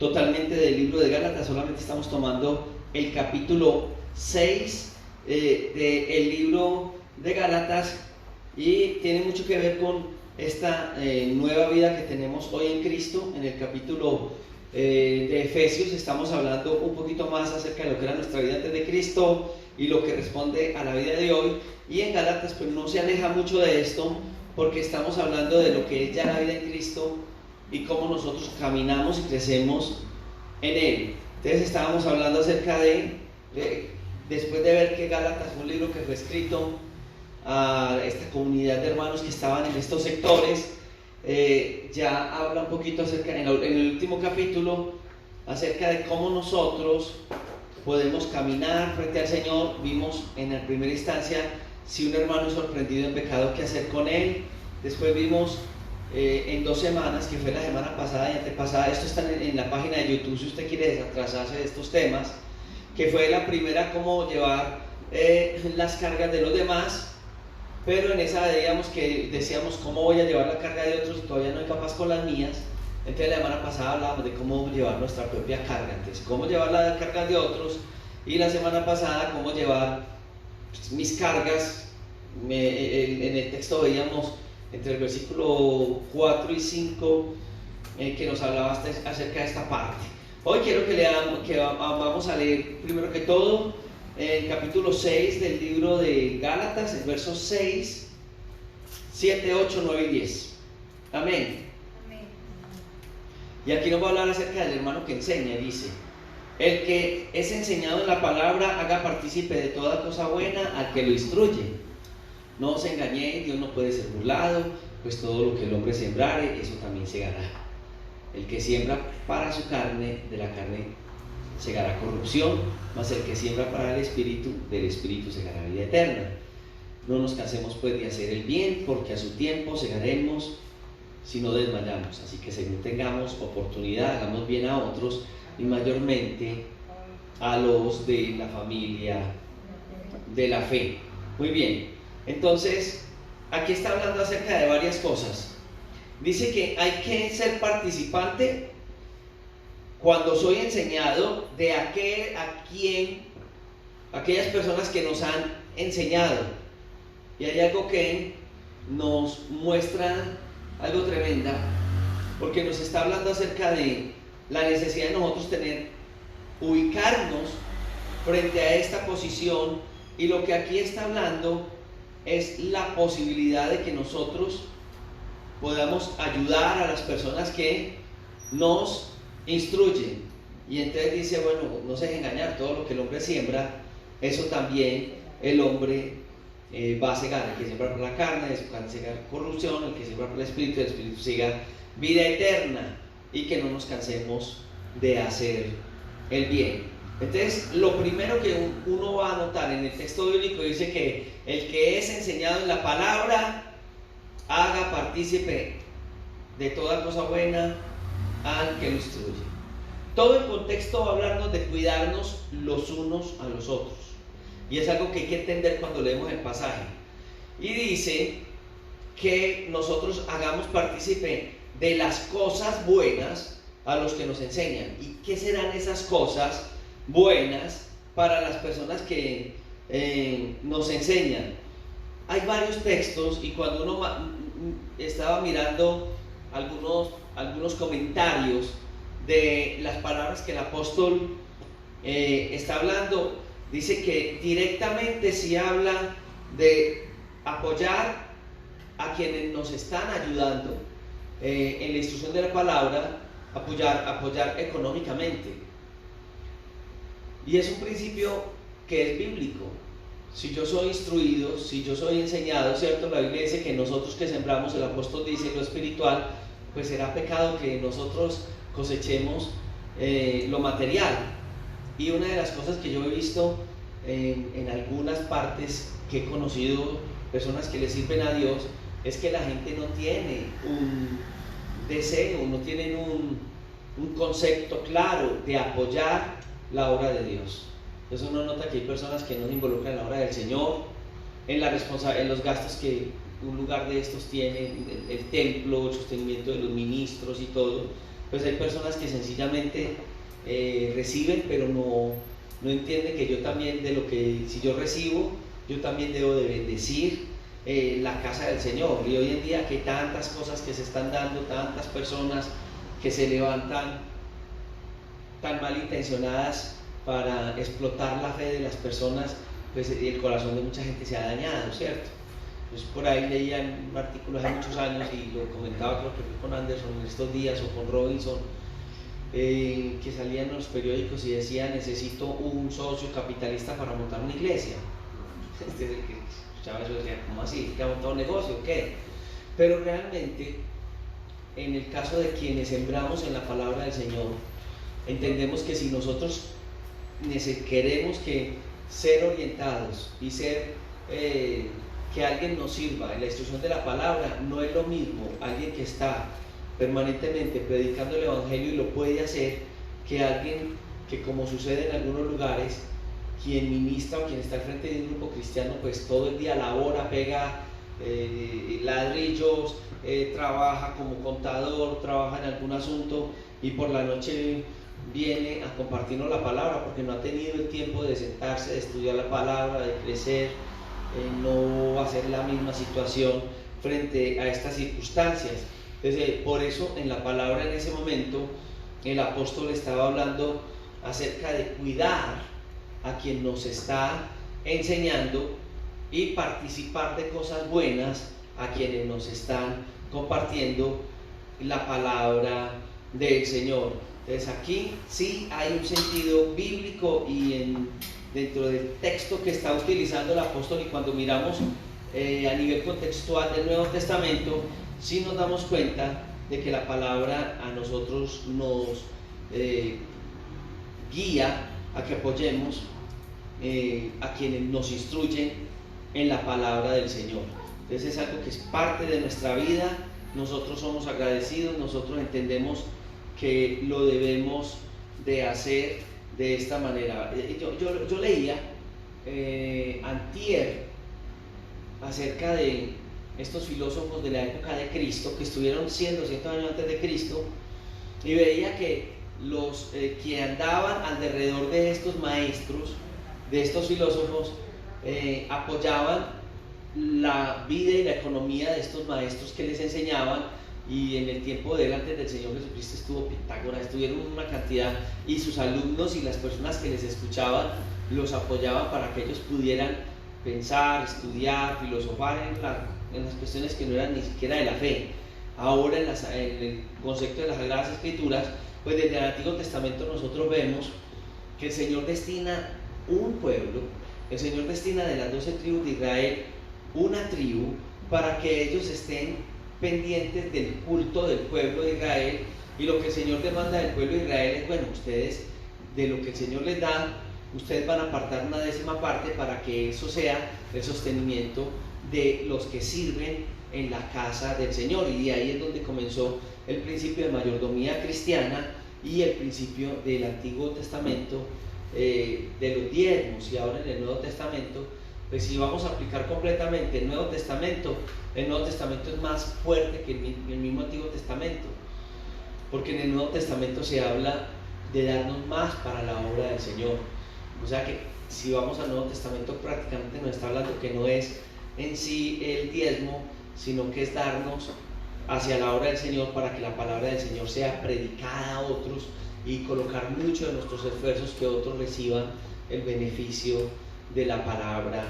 totalmente del libro de Gálatas, solamente estamos tomando el capítulo 6 del libro de Gálatas, y tiene mucho que ver con esta nueva vida que tenemos hoy en Cristo. En el capítulo de Efesios estamos hablando un poquito más acerca de lo que era nuestra vida antes de Cristo y lo que responde a la vida de hoy, y en Gálatas pues no se aleja mucho de esto, porque estamos hablando de lo que es ya la vida en Cristo y cómo nosotros caminamos y crecemos en Él. Entonces estábamos hablando acerca después de ver que Gálatas fue un libro que fue escrito a esta comunidad de hermanos que estaban en estos sectores, ya habla un poquito acerca, en el último capítulo, acerca de cómo nosotros podemos caminar frente al Señor. Vimos en la primera instancia, si un hermano es sorprendido en pecado, ¿qué hacer con él? Después vimos en 2 semanas, que fue la semana pasada y antepasada, esto está en la página de YouTube si usted quiere desatrasarse de estos temas, que fue la primera, cómo llevar las cargas de los demás, pero en esa decíamos cómo voy a llevar la carga de otros, todavía no soy capaz con las mías. Entonces la semana pasada hablábamos de cómo llevar nuestra propia carga, entonces cómo llevar la carga de otros, y la semana pasada cómo llevar mis cargas. En el texto veíamos entre el versículo 4 y 5 que nos hablaba acerca de esta parte. Hoy quiero que vamos a leer primero que todo el capítulo 6 del libro de Gálatas, el versos 6, 7, 8, 9 y 10. Amén. Y aquí nos va a hablar acerca del hermano que enseña. Dice: el que es enseñado en la palabra, haga partícipe de toda cosa buena al que lo instruye. No os engañéis, Dios no puede ser burlado, pues todo lo que el hombre sembrare, eso también segará. El que siembra para su carne, de la carne segará corrupción, mas el que siembra para el Espíritu, del Espíritu segará vida eterna. No nos cansemos pues de hacer el bien, porque a su tiempo segaremos si no desmayamos. Así que según tengamos oportunidad, hagamos bien a otros, y mayormente a los de la familia de la fe. Muy bien, entonces aquí está hablando acerca de varias cosas. Dice que hay que ser participante cuando soy enseñado de aquellas personas que nos han enseñado. Y hay algo que nos muestra algo tremenda, porque nos está hablando acerca de la necesidad de nosotros ubicarnos frente a esta posición, y lo que aquí está hablando es la posibilidad de que nosotros podamos ayudar a las personas que nos instruyen. Y entonces dice, bueno, no se dejen engañar, todo lo que el hombre siembra, eso también el hombre va a cegar. El que siembra por la carne, de su carne segar corrupción; el que siembra por el Espíritu segar vida eterna. Y que no nos cansemos de hacer el bien. Entonces, lo primero que uno va a notar en el texto bíblico, dice que el que es enseñado en la palabra, haga partícipe de toda cosa buena al que lo instruye. Todo el contexto va a hablarnos de cuidarnos los unos a los otros, y es algo que hay que entender cuando leemos el pasaje. Y dice que nosotros hagamos partícipe de las cosas buenas a los que nos enseñan. ¿Y qué serán esas cosas buenas para las personas que nos enseñan? Hay varios textos, y cuando uno estaba mirando algunos comentarios de las palabras que el apóstol está hablando, dice que directamente sí habla de apoyar a quienes nos están ayudando en la instrucción de la palabra, apoyar económicamente. Y es un principio que es bíblico. Si yo soy instruido, si yo soy enseñado, ¿cierto? La Biblia dice que nosotros que sembramos, el apóstol dice, lo espiritual, pues será pecado que nosotros cosechemos lo material. Y una de las cosas que yo he visto en algunas partes que he conocido personas que le sirven a Dios, es que la gente no tiene un deseo, no tienen un concepto claro de apoyar la obra de Dios. Entonces uno nota que hay personas que no se involucran en la obra del Señor, en los gastos que un lugar de estos tiene, el templo, el sostenimiento de los ministros y todo. pues hay personas que sencillamente reciben, pero no entienden que yo también si yo recibo, yo también debo de bendecir la casa del Señor. Y hoy en día que hay tantas cosas que se están dando, tantas personas que se levantan tan malintencionadas para explotar la fe de las personas, pues el corazón de mucha gente se ha dañado, ¿cierto? Pues por ahí leía un artículo hace muchos años y lo comentaba, creo que fue con Anderson en estos días o con Robinson, que salían en los periódicos y decía: necesito un socio capitalista para montar una iglesia. Este es el que escuchaba eso, decía: ¿cómo así? ¿Que ha montado un negocio? ¿Qué? Pero realmente, en el caso de quienes sembramos en la palabra del Señor, entendemos que si nosotros queremos ser orientados y que alguien nos sirva en la instrucción de la palabra, no es lo mismo alguien que está permanentemente predicando el evangelio y lo puede hacer, que alguien que, como sucede en algunos lugares, quien ministra o quien está al frente de un grupo cristiano, pues todo el día labora, pega ladrillos, trabaja como contador, trabaja en algún asunto y por la noche viene a compartirnos la palabra porque no ha tenido el tiempo de sentarse, de estudiar la palabra, de crecer. No va a ser la misma situación frente a estas circunstancias. Entonces, por eso en la palabra en ese momento el apóstol estaba hablando acerca de cuidar a quien nos está enseñando y participar de cosas buenas a quienes nos están compartiendo la palabra del Señor. Entonces aquí sí hay un sentido bíblico y dentro del texto que está utilizando el apóstol, y cuando miramos a nivel contextual del Nuevo Testamento, sí nos damos cuenta de que la palabra a nosotros nos guía a que apoyemos a quienes nos instruyen en la palabra del Señor. Entonces es algo que es parte de nuestra vida. Nosotros somos agradecidos, nosotros entendemos que lo debemos de hacer de esta manera. Yo leía antier acerca de estos filósofos de la época de Cristo, que estuvieron 100, 200 años antes de Cristo, y veía que los que andaban alrededor de estos maestros, de estos filósofos, apoyaban la vida y la economía de estos maestros que les enseñaban. Y en el tiempo de él, antes del Señor Jesucristo, estuvo Pitágoras, estuvieron una cantidad, y sus alumnos y las personas que les escuchaban los apoyaban para que ellos pudieran pensar, estudiar, filosofar en las cuestiones que no eran ni siquiera de la fe. Ahora en el concepto de las Sagradas Escrituras, pues desde el Antiguo Testamento nosotros vemos que el Señor destina un pueblo, el Señor destina de las 12 tribus de Israel una tribu para que ellos estén pendientes del culto del pueblo de Israel. Y lo que el Señor demanda del pueblo de Israel es: bueno, ustedes, de lo que el Señor les da, ustedes van a apartar una 10ª parte para que eso sea el sostenimiento de los que sirven en la casa del Señor. Y ahí es donde comenzó el principio de mayordomía cristiana y el principio del Antiguo Testamento de los diezmos. Y ahora en el Nuevo Testamento, pues si vamos a aplicar completamente el Nuevo Testamento es más fuerte que el mismo Antiguo Testamento, porque en el Nuevo Testamento se habla de darnos más para la obra del Señor. O sea que si vamos al Nuevo Testamento, prácticamente nos está hablando que no es en sí el diezmo, sino que es darnos hacia la obra del Señor para que la palabra del Señor sea predicada a otros y colocar mucho de nuestros esfuerzos que otros reciban el beneficio de la palabra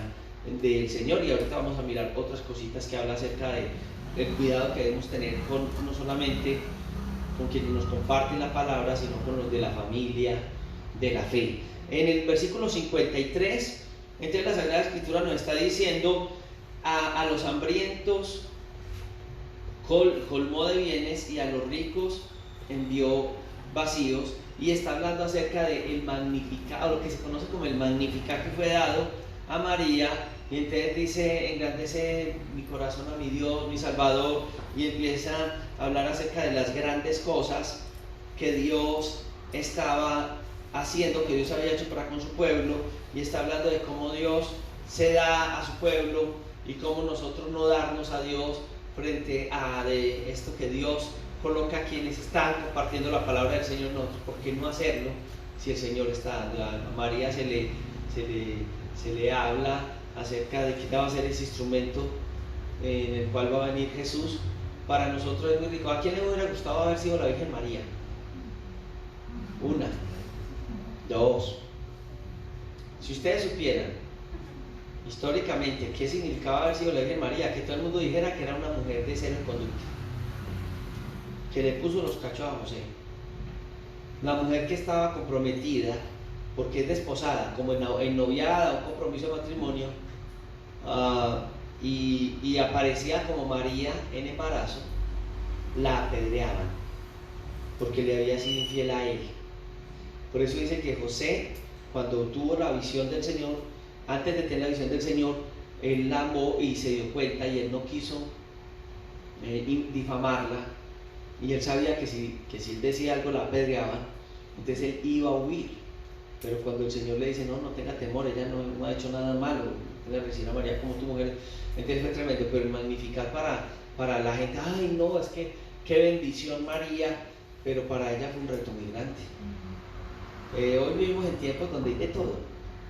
del Señor. Y ahorita vamos a mirar otras cositas que habla acerca del cuidado que debemos tener no solamente con quienes nos comparten la palabra, sino con los de la familia de la fe. En el versículo 53, entre la Sagrada Escritura nos está diciendo: a los hambrientos colmó de bienes y a los ricos envió vacíos. Y está hablando acerca del magnificado, lo que se conoce como el magnificat que fue dado a María. Y entonces dice: engrandece mi corazón a mi Dios, mi Salvador, y empieza a hablar acerca de las grandes cosas que Dios estaba haciendo, que Dios había hecho para con su pueblo, y está hablando de cómo Dios se da a su pueblo y cómo nosotros no darnos a Dios frente a de esto que Dios coloca a quienes están compartiendo la palabra del Señor. Nosotros, ¿por qué no hacerlo si el Señor está dando? A María se le habla acerca de que va a ser ese instrumento en el cual va a venir Jesús. Para nosotros es muy rico. ¿A quién le hubiera gustado haber sido la Virgen María? Una, dos. Si ustedes supieran históricamente qué significaba haber sido la Virgen María, que todo el mundo dijera que era una mujer de cero conducta, que le puso los cachos a José, la mujer que estaba comprometida porque es desposada, como en noviada, un compromiso de matrimonio, y aparecía como María en embarazo, la apedreaban porque le había sido infiel a él. Por eso dice que José, cuando tuvo la visión del Señor, antes de tener la visión del Señor, él la amó y se dio cuenta, y él no quiso difamarla, y él sabía que si él decía algo la apedreaban, entonces él iba a huir. Pero cuando el Señor le dice, no tenga temor, ella no ha hecho nada malo, le recibe a María como tu mujer, entonces fue tremendo. Pero magnificar para la gente, ay no, es que qué bendición María, pero para ella fue un reto muy grande. Hoy vivimos en tiempos donde hay de todo,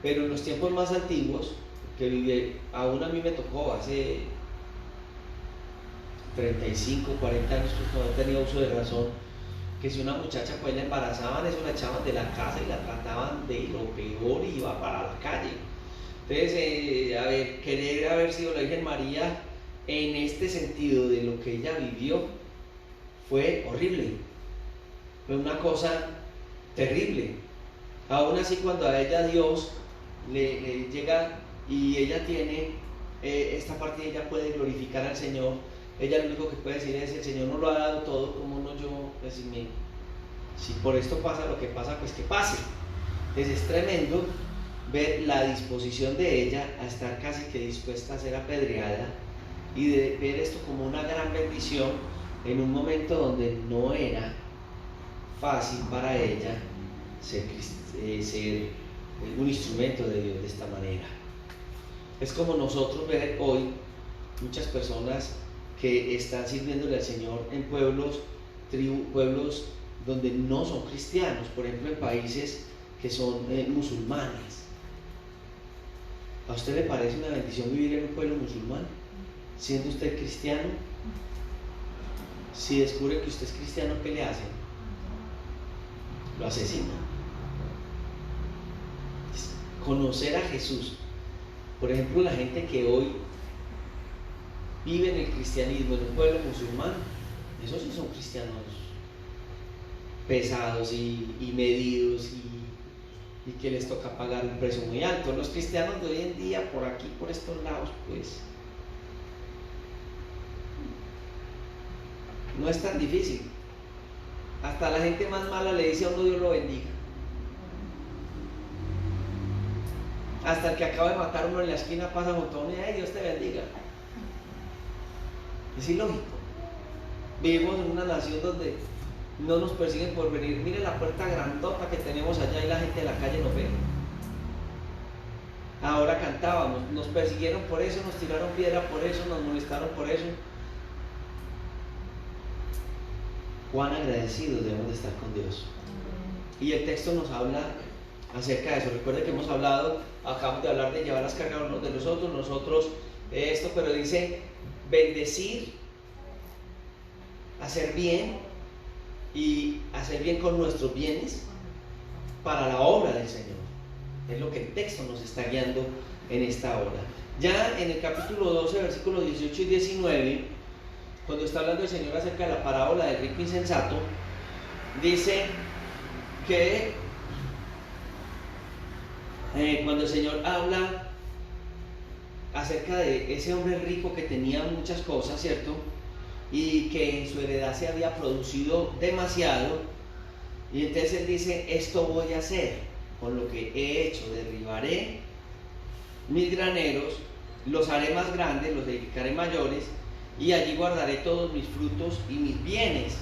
pero en los tiempos más antiguos, que viví, aún a mí me tocó hace 35, 40 años, pues no he tenido uso de razón, que si una muchacha pues la embarazaban, eso la echaban de la casa y la trataban de lo peor y iba para la calle. Entonces, querer haber sido la Virgen María en este sentido de lo que ella vivió fue horrible, fue una cosa terrible. Aún así, cuando a ella Dios le llega y ella tiene esta parte, ella puede glorificar al Señor. Ella lo único que puede decir es, el Señor no lo ha dado todo, ¿cómo no yo? Pues, si por esto pasa lo que pasa, pues que pase. Entonces es tremendo ver la disposición de ella a estar casi que dispuesta a ser apedreada, y de ver esto como una gran bendición en un momento donde no era fácil para ella ser un instrumento de Dios de esta manera. Es como nosotros ver hoy muchas personas que están sirviéndole al Señor en pueblos donde no son cristianos, por ejemplo en países que son musulmanes. ¿A usted le parece una bendición vivir en un pueblo musulmán, siendo usted cristiano? Si descubre que usted es cristiano, ¿qué le hacen? Lo asesinan. Conocer a Jesús, por ejemplo, la gente que hoy vive en el cristianismo en un pueblo musulmán, esos sí son cristianos pesados y medidos, y que les toca pagar un precio muy alto. Los cristianos de hoy en día, por aquí, por estos lados, pues no es tan difícil. Hasta la gente más mala le dice a uno Dios lo bendiga. Hasta el que acaba de matar uno en la esquina pasa junto a uno y dice, Dios te bendiga. Es ilógico. Vivimos en una nación donde no nos persiguen por venir. Mire la puerta grandota que tenemos allá y la gente de la calle nos ve. Ahora cantábamos, nos persiguieron por eso, nos tiraron piedra por eso, nos molestaron por eso. Cuán agradecidos debemos de estar con Dios. Y el texto nos habla acerca de eso. Recuerde que hemos hablado, acabamos de hablar de llevar las cargas unos de los otros, nosotros esto, pero dice bendecir, hacer bien, y hacer bien con nuestros bienes para la obra del Señor. Es lo que el texto nos está guiando en esta hora. Ya en el capítulo 12, versículos 18 y 19, cuando está hablando el Señor acerca de la parábola del rico insensato, dice que cuando el Señor habla acerca de ese hombre rico que tenía muchas cosas, ¿cierto? Y que en su heredad se había producido demasiado, y entonces él dice, esto voy a hacer con lo que he hecho, derribaré mis graneros, los haré más grandes, los edificaré mayores, y allí guardaré todos mis frutos y mis bienes.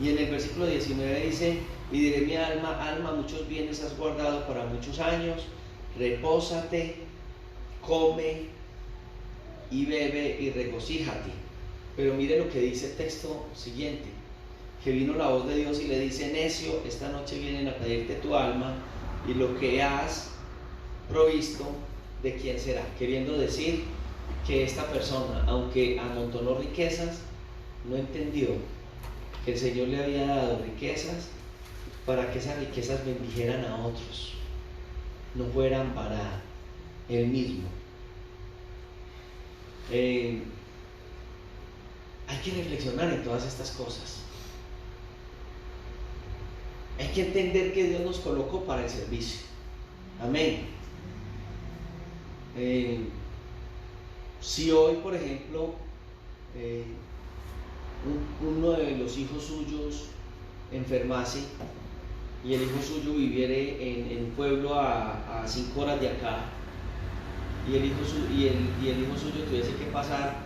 Y en el versículo 19 dice, y diré mi alma, alma, muchos bienes has guardado para muchos años, repósate, come y bebe y regocíjate. Pero mire lo que dice el texto siguiente, que vino la voz de Dios y le dice: necio, esta noche vienen a pedirte tu alma y lo que has provisto, ¿de quién será? Queriendo decir que esta persona, aunque amontonó riquezas, no entendió que el Señor le había dado riquezas para que esas riquezas bendijeran a otros, no fueran para él mismo. Hay que reflexionar en todas estas cosas. Hay que entender que Dios nos colocó para el servicio. Amén. Si hoy, por ejemplo, uno de los hijos suyos enfermase y el hijo suyo viviere en un pueblo a 5 horas de acá, y el hijo suyo tuviese que pasar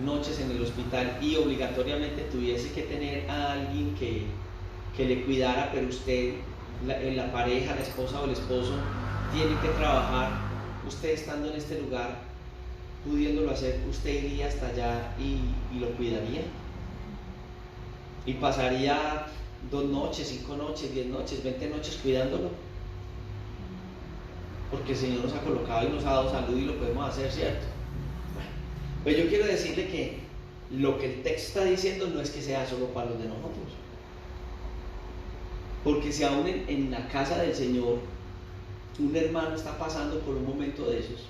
noches en el hospital y obligatoriamente tuviese que tener a alguien que le cuidara, pero usted, la pareja, la esposa o el esposo, tiene que trabajar, usted estando en este lugar, pudiéndolo hacer, usted iría hasta allá y lo cuidaría, y pasaría 2 noches, 5 noches, 10 noches, 20 noches cuidándolo, porque el Señor nos ha colocado y nos ha dado salud y lo podemos hacer, ¿cierto? Bueno, pues yo quiero decirle que lo que el texto está diciendo no es que sea solo para los de nosotros, porque si aún en la casa del Señor un hermano está pasando por un momento de esos,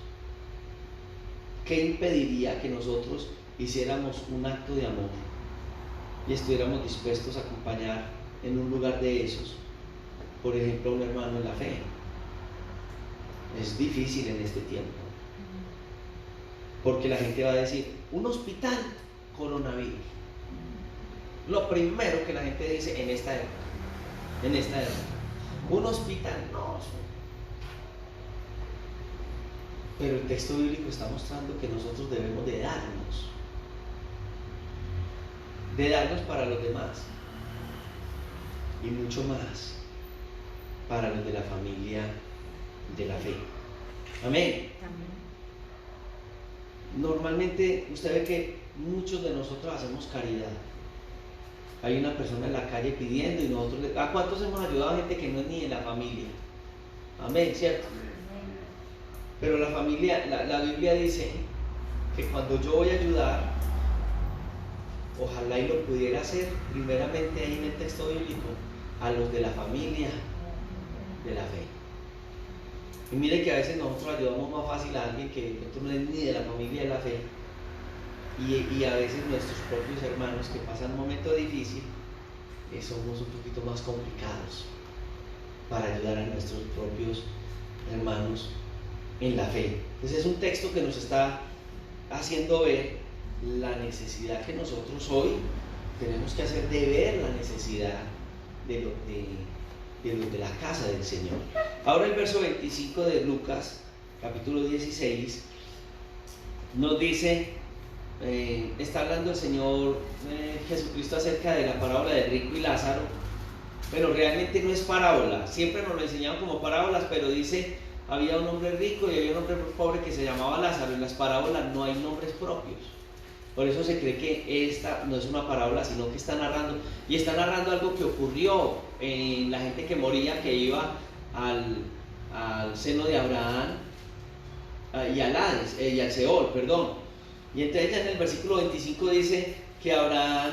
¿qué impediría que nosotros hiciéramos un acto de amor y estuviéramos dispuestos a acompañar en un lugar de esos, por ejemplo, a un hermano en la fe? Es difícil en este tiempo, porque la gente va a decir: un hospital, coronavirus. Lo primero que la gente dice en esta época, un hospital, no. Pero el texto bíblico está mostrando que nosotros debemos de darnos para los demás, y mucho más para los de la familia de la fe. Amén. Normalmente usted ve que muchos de nosotros hacemos caridad. Hay una persona en la calle pidiendo y nosotros ¿a cuántos hemos ayudado a gente que no es ni de la familia? Amén, ¿cierto? Pero la familia, la Biblia dice que cuando yo voy a ayudar, ojalá y lo pudiera hacer primeramente ahí en el texto bíblico, a los de la familia de la fe. Y mire que a veces nosotros ayudamos más fácil a alguien que no es ni de la familia de la fe, y a veces nuestros propios hermanos que pasan un momento difícil, somos un poquito más complicados para ayudar a nuestros propios hermanos en la fe. Entonces es un texto que nos está haciendo ver la necesidad que nosotros hoy tenemos que hacer de ver la necesidad de los de la casa del Señor. Ahora el verso 25 de Lucas, capítulo 16, nos dice, está hablando el Señor Jesucristo acerca de la parábola del rico y Lázaro, pero realmente no es parábola, siempre nos lo enseñaban como parábolas, pero dice: había un hombre rico y había un hombre pobre que se llamaba Lázaro. En las parábolas no hay nombres propios, por eso se cree que esta no es una parábola, sino que está narrando, y está narrando algo que ocurrió en la gente que moría, que iba al seno de Abraham y al Hades, y al Seol, perdón. Y entonces ya en el versículo 25 dice que Abraham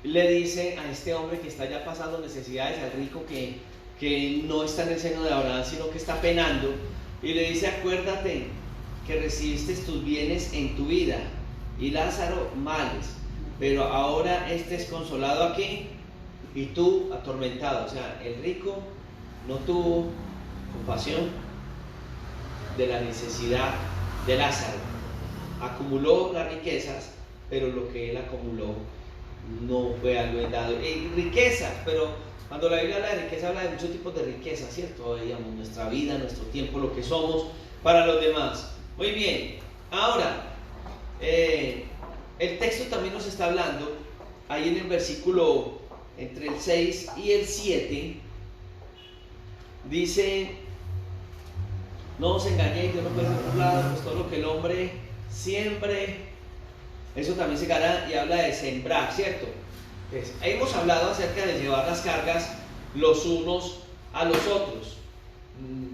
le dice a este hombre que está ya pasando necesidades, al rico que no está en el seno de Abraham, sino que está penando, y le dice: acuérdate que recibiste tus bienes en tu vida, y Lázaro males, pero ahora es consolado aquí y tú atormentado. O sea, el rico no tuvo compasión de la necesidad de Lázaro, acumuló las riquezas, pero lo que él acumuló no fue algo dado. Riquezas, pero cuando la Biblia habla de riqueza, habla de muchos tipos de riqueza, ¿cierto? Digamos, nuestra vida, nuestro tiempo, lo que somos para los demás. Muy bien, ahora, el texto también nos está hablando, ahí en el versículo entre el 6 y el 7, dice: no os engañéis, Dios no puede ser burlado, pues todo lo que el hombre siembre, eso también se gana, y habla de sembrar, ¿cierto? Pues, hemos hablado acerca de llevar las cargas los unos a los otros.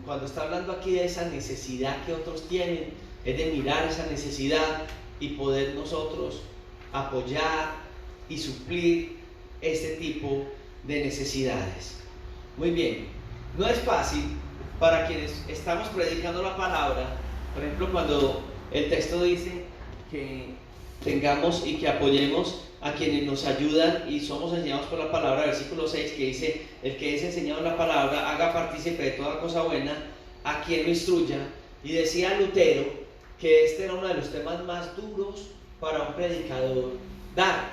Cuando está hablando aquí de esa necesidad que otros tienen, es de mirar esa necesidad y poder nosotros apoyar y suplir este tipo de necesidades. Muy bien, no es fácil para quienes estamos predicando la palabra. Por ejemplo, cuando el texto dice que tengamos y que apoyemos a quienes nos ayudan y somos enseñados por la palabra, versículo 6, que dice: el que es enseñado en la palabra haga partícipe de toda cosa buena a quien lo instruya. Y decía Lutero que este era uno de los temas más duros para un predicador dar,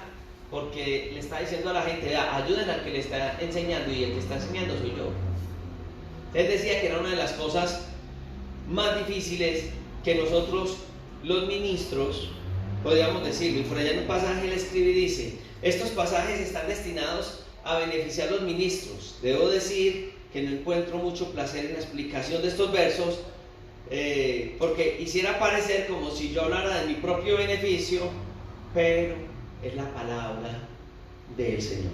porque le está diciendo a la gente: ayuden al que le está enseñando, y el que está enseñando soy yo. Él decía que era una de las cosas más difíciles que nosotros los ministros podríamos decirlo. Y por allá en un pasaje él escribe y dice: estos pasajes están destinados a beneficiar a los ministros. Debo decir que no encuentro mucho placer en la explicación de estos versos, porque hiciera parecer como si yo hablara de mi propio beneficio, pero es la palabra del Señor.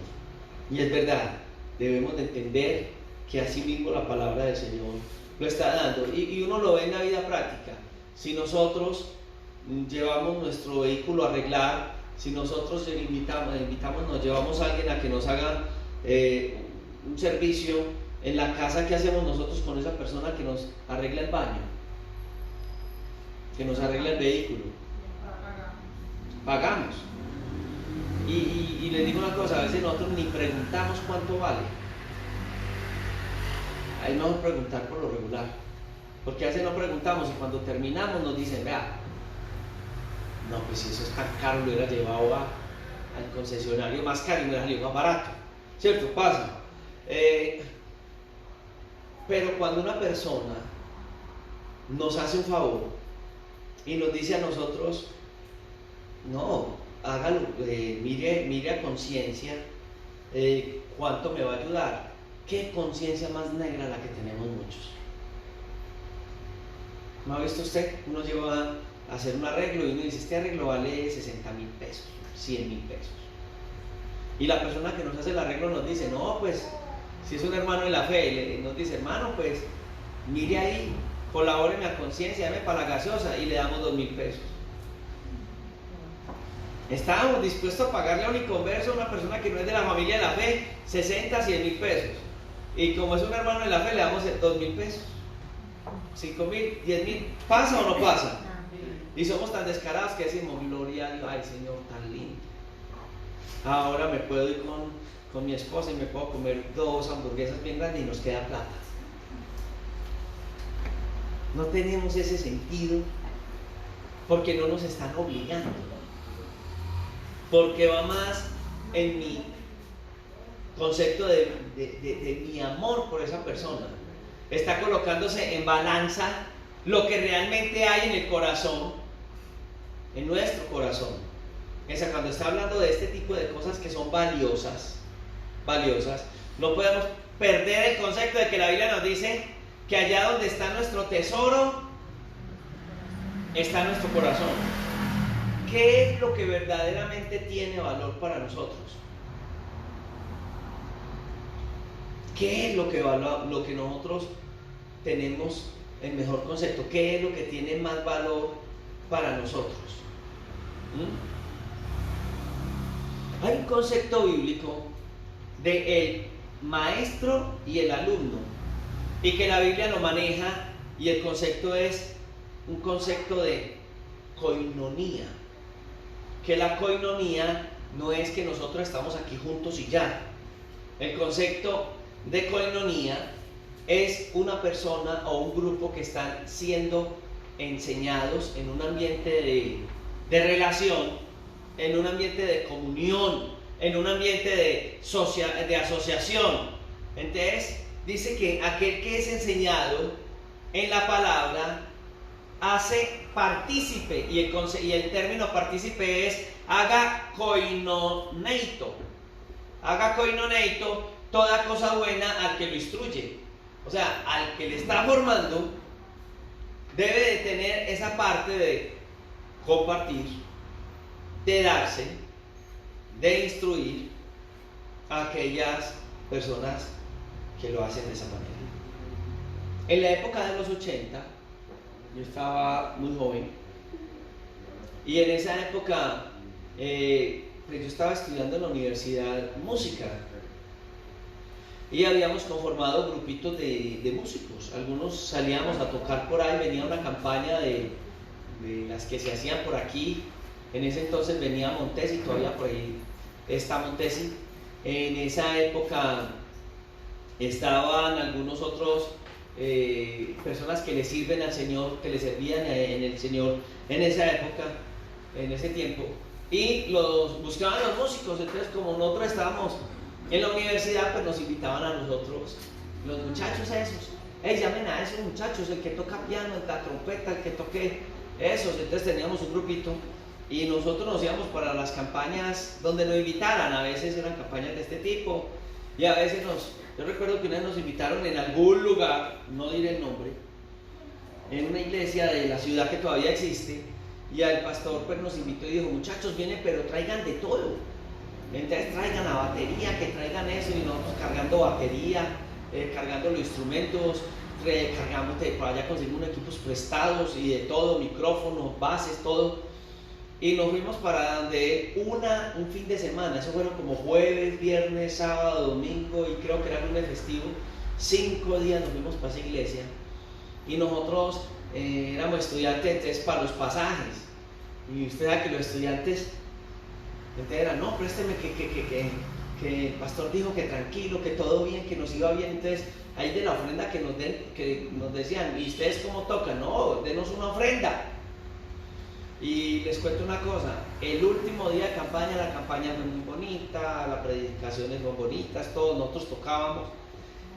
Y es verdad, debemos de entender que así mismo la palabra del Señor lo está dando. Y uno lo ve en la vida práctica. Si nosotros llevamos nuestro vehículo a arreglar, si nosotros nos llevamos a alguien a que nos haga un servicio en la casa, ¿qué hacemos nosotros con esa persona que nos arregla el baño? Que nos arregla el vehículo. Pagamos. Y les digo una cosa: a veces nosotros ni preguntamos cuánto vale. Es mejor preguntar por lo regular, porque a veces no preguntamos y cuando terminamos nos dicen: vea, no, pues si eso es tan caro, lo hubiera llevado al concesionario más caro y me hubiera salido más barato. ¿Cierto? Pasa. Pero cuando una persona nos hace un favor y nos dice a nosotros: no, hágalo, mire a conciencia cuánto me va a ayudar. ¿Qué conciencia más negra la que tenemos muchos? ¿No ha visto usted? Uno lleva a hacer un arreglo y uno dice: este arreglo vale 60,000 pesos, 100,000 pesos. Y la persona que nos hace el arreglo nos dice: no, pues, si es un hermano de la fe, nos dice: hermano, pues, mire ahí, colabóreme a conciencia, dame para la gaseosa, y le damos 2,000 pesos. Estábamos dispuestos a pagarle a un inconverso, a una persona que no es de la familia de la fe, 60, 100,000 pesos. Y como es un hermano de la fe, le damos 2,000 pesos, 5,000, 10,000. ¿Pasa o no pasa? Y somos tan descarados que decimos: gloria a Dios, ay Señor, tan lindo. Ahora me puedo ir con mi esposa y me puedo comer 2 hamburguesas bien grandes y nos queda plata. No tenemos ese sentido porque no nos están obligando, porque va más en mi concepto de mi amor por esa persona. Está colocándose en balanza lo que realmente hay en el corazón, en nuestro corazón. Cuando está hablando de este tipo de cosas que son valiosas, no podemos perder el concepto de que la Biblia nos dice que allá donde está nuestro tesoro, está nuestro corazón. ¿Qué es lo que verdaderamente tiene valor para nosotros? ¿Qué es lo que nosotros tenemos el mejor concepto? ¿Qué es lo que tiene más valor para nosotros? Hay un concepto bíblico de el maestro y el alumno, y que la Biblia lo maneja, y el concepto es un concepto de koinonía. Que la koinonía no es que nosotros estamos aquí juntos y ya. El concepto de koinonía es una persona o un grupo que están siendo enseñados en un ambiente de relación, en un ambiente de comunión, en un ambiente de asociación. Entonces dice que aquel que es enseñado en la palabra hace partícipe, y el término partícipe es haga koinoneito toda cosa buena al que lo instruye. O sea, al que le está formando debe de tener esa parte de compartir, de darse, de instruir, a aquellas personas que lo hacen de esa manera. En la época de los 80, yo estaba muy joven, y en esa época pues yo estaba estudiando en la universidad música, y habíamos conformado grupitos de músicos. Algunos salíamos a tocar por ahí, venía una campaña de las que se hacían por aquí. En ese entonces venía Montesi, todavía por ahí está Montesi. En esa época estaban algunos otros personas que le sirven al Señor, que le servían en el Señor en esa época, en ese tiempo, y los buscaban los músicos. Entonces, como nosotros estábamos en la universidad, pues nos invitaban a nosotros, los muchachos esos, llamen a esos muchachos, el que toca piano, la trompeta, el que toque esos. Entonces teníamos un grupito y nosotros nos íbamos para las campañas donde nos invitaran. A veces eran campañas de este tipo, y a veces yo recuerdo que una vez nos invitaron en algún lugar, no diré el nombre, en una iglesia de la ciudad que todavía existe, y el pastor pues nos invitó y dijo: muchachos, vienen, pero traigan de todo. Entonces traigan la batería, que traigan eso, y nosotros cargando batería, cargando los instrumentos, cargamos, por allá conseguimos equipos prestados y de todo, micrófonos, bases, todo. Y nos fuimos para donde un fin de semana, eso fueron como jueves, viernes, sábado, domingo, y creo que era lunes festivo. 5 días nos fuimos para esa iglesia, y nosotros éramos estudiantes. Entonces, para los pasajes, y usted sabe que los estudiantes, entonces era: no, présteme, que el pastor dijo que tranquilo, que todo bien, que nos iba bien. Entonces, ahí de la ofrenda que nos decían: ¿y ustedes cómo tocan? No, denos una ofrenda. Y les cuento una cosa: el último día de campaña, la campaña fue muy bonita, las predicaciones fueron bonitas, todos nosotros tocábamos,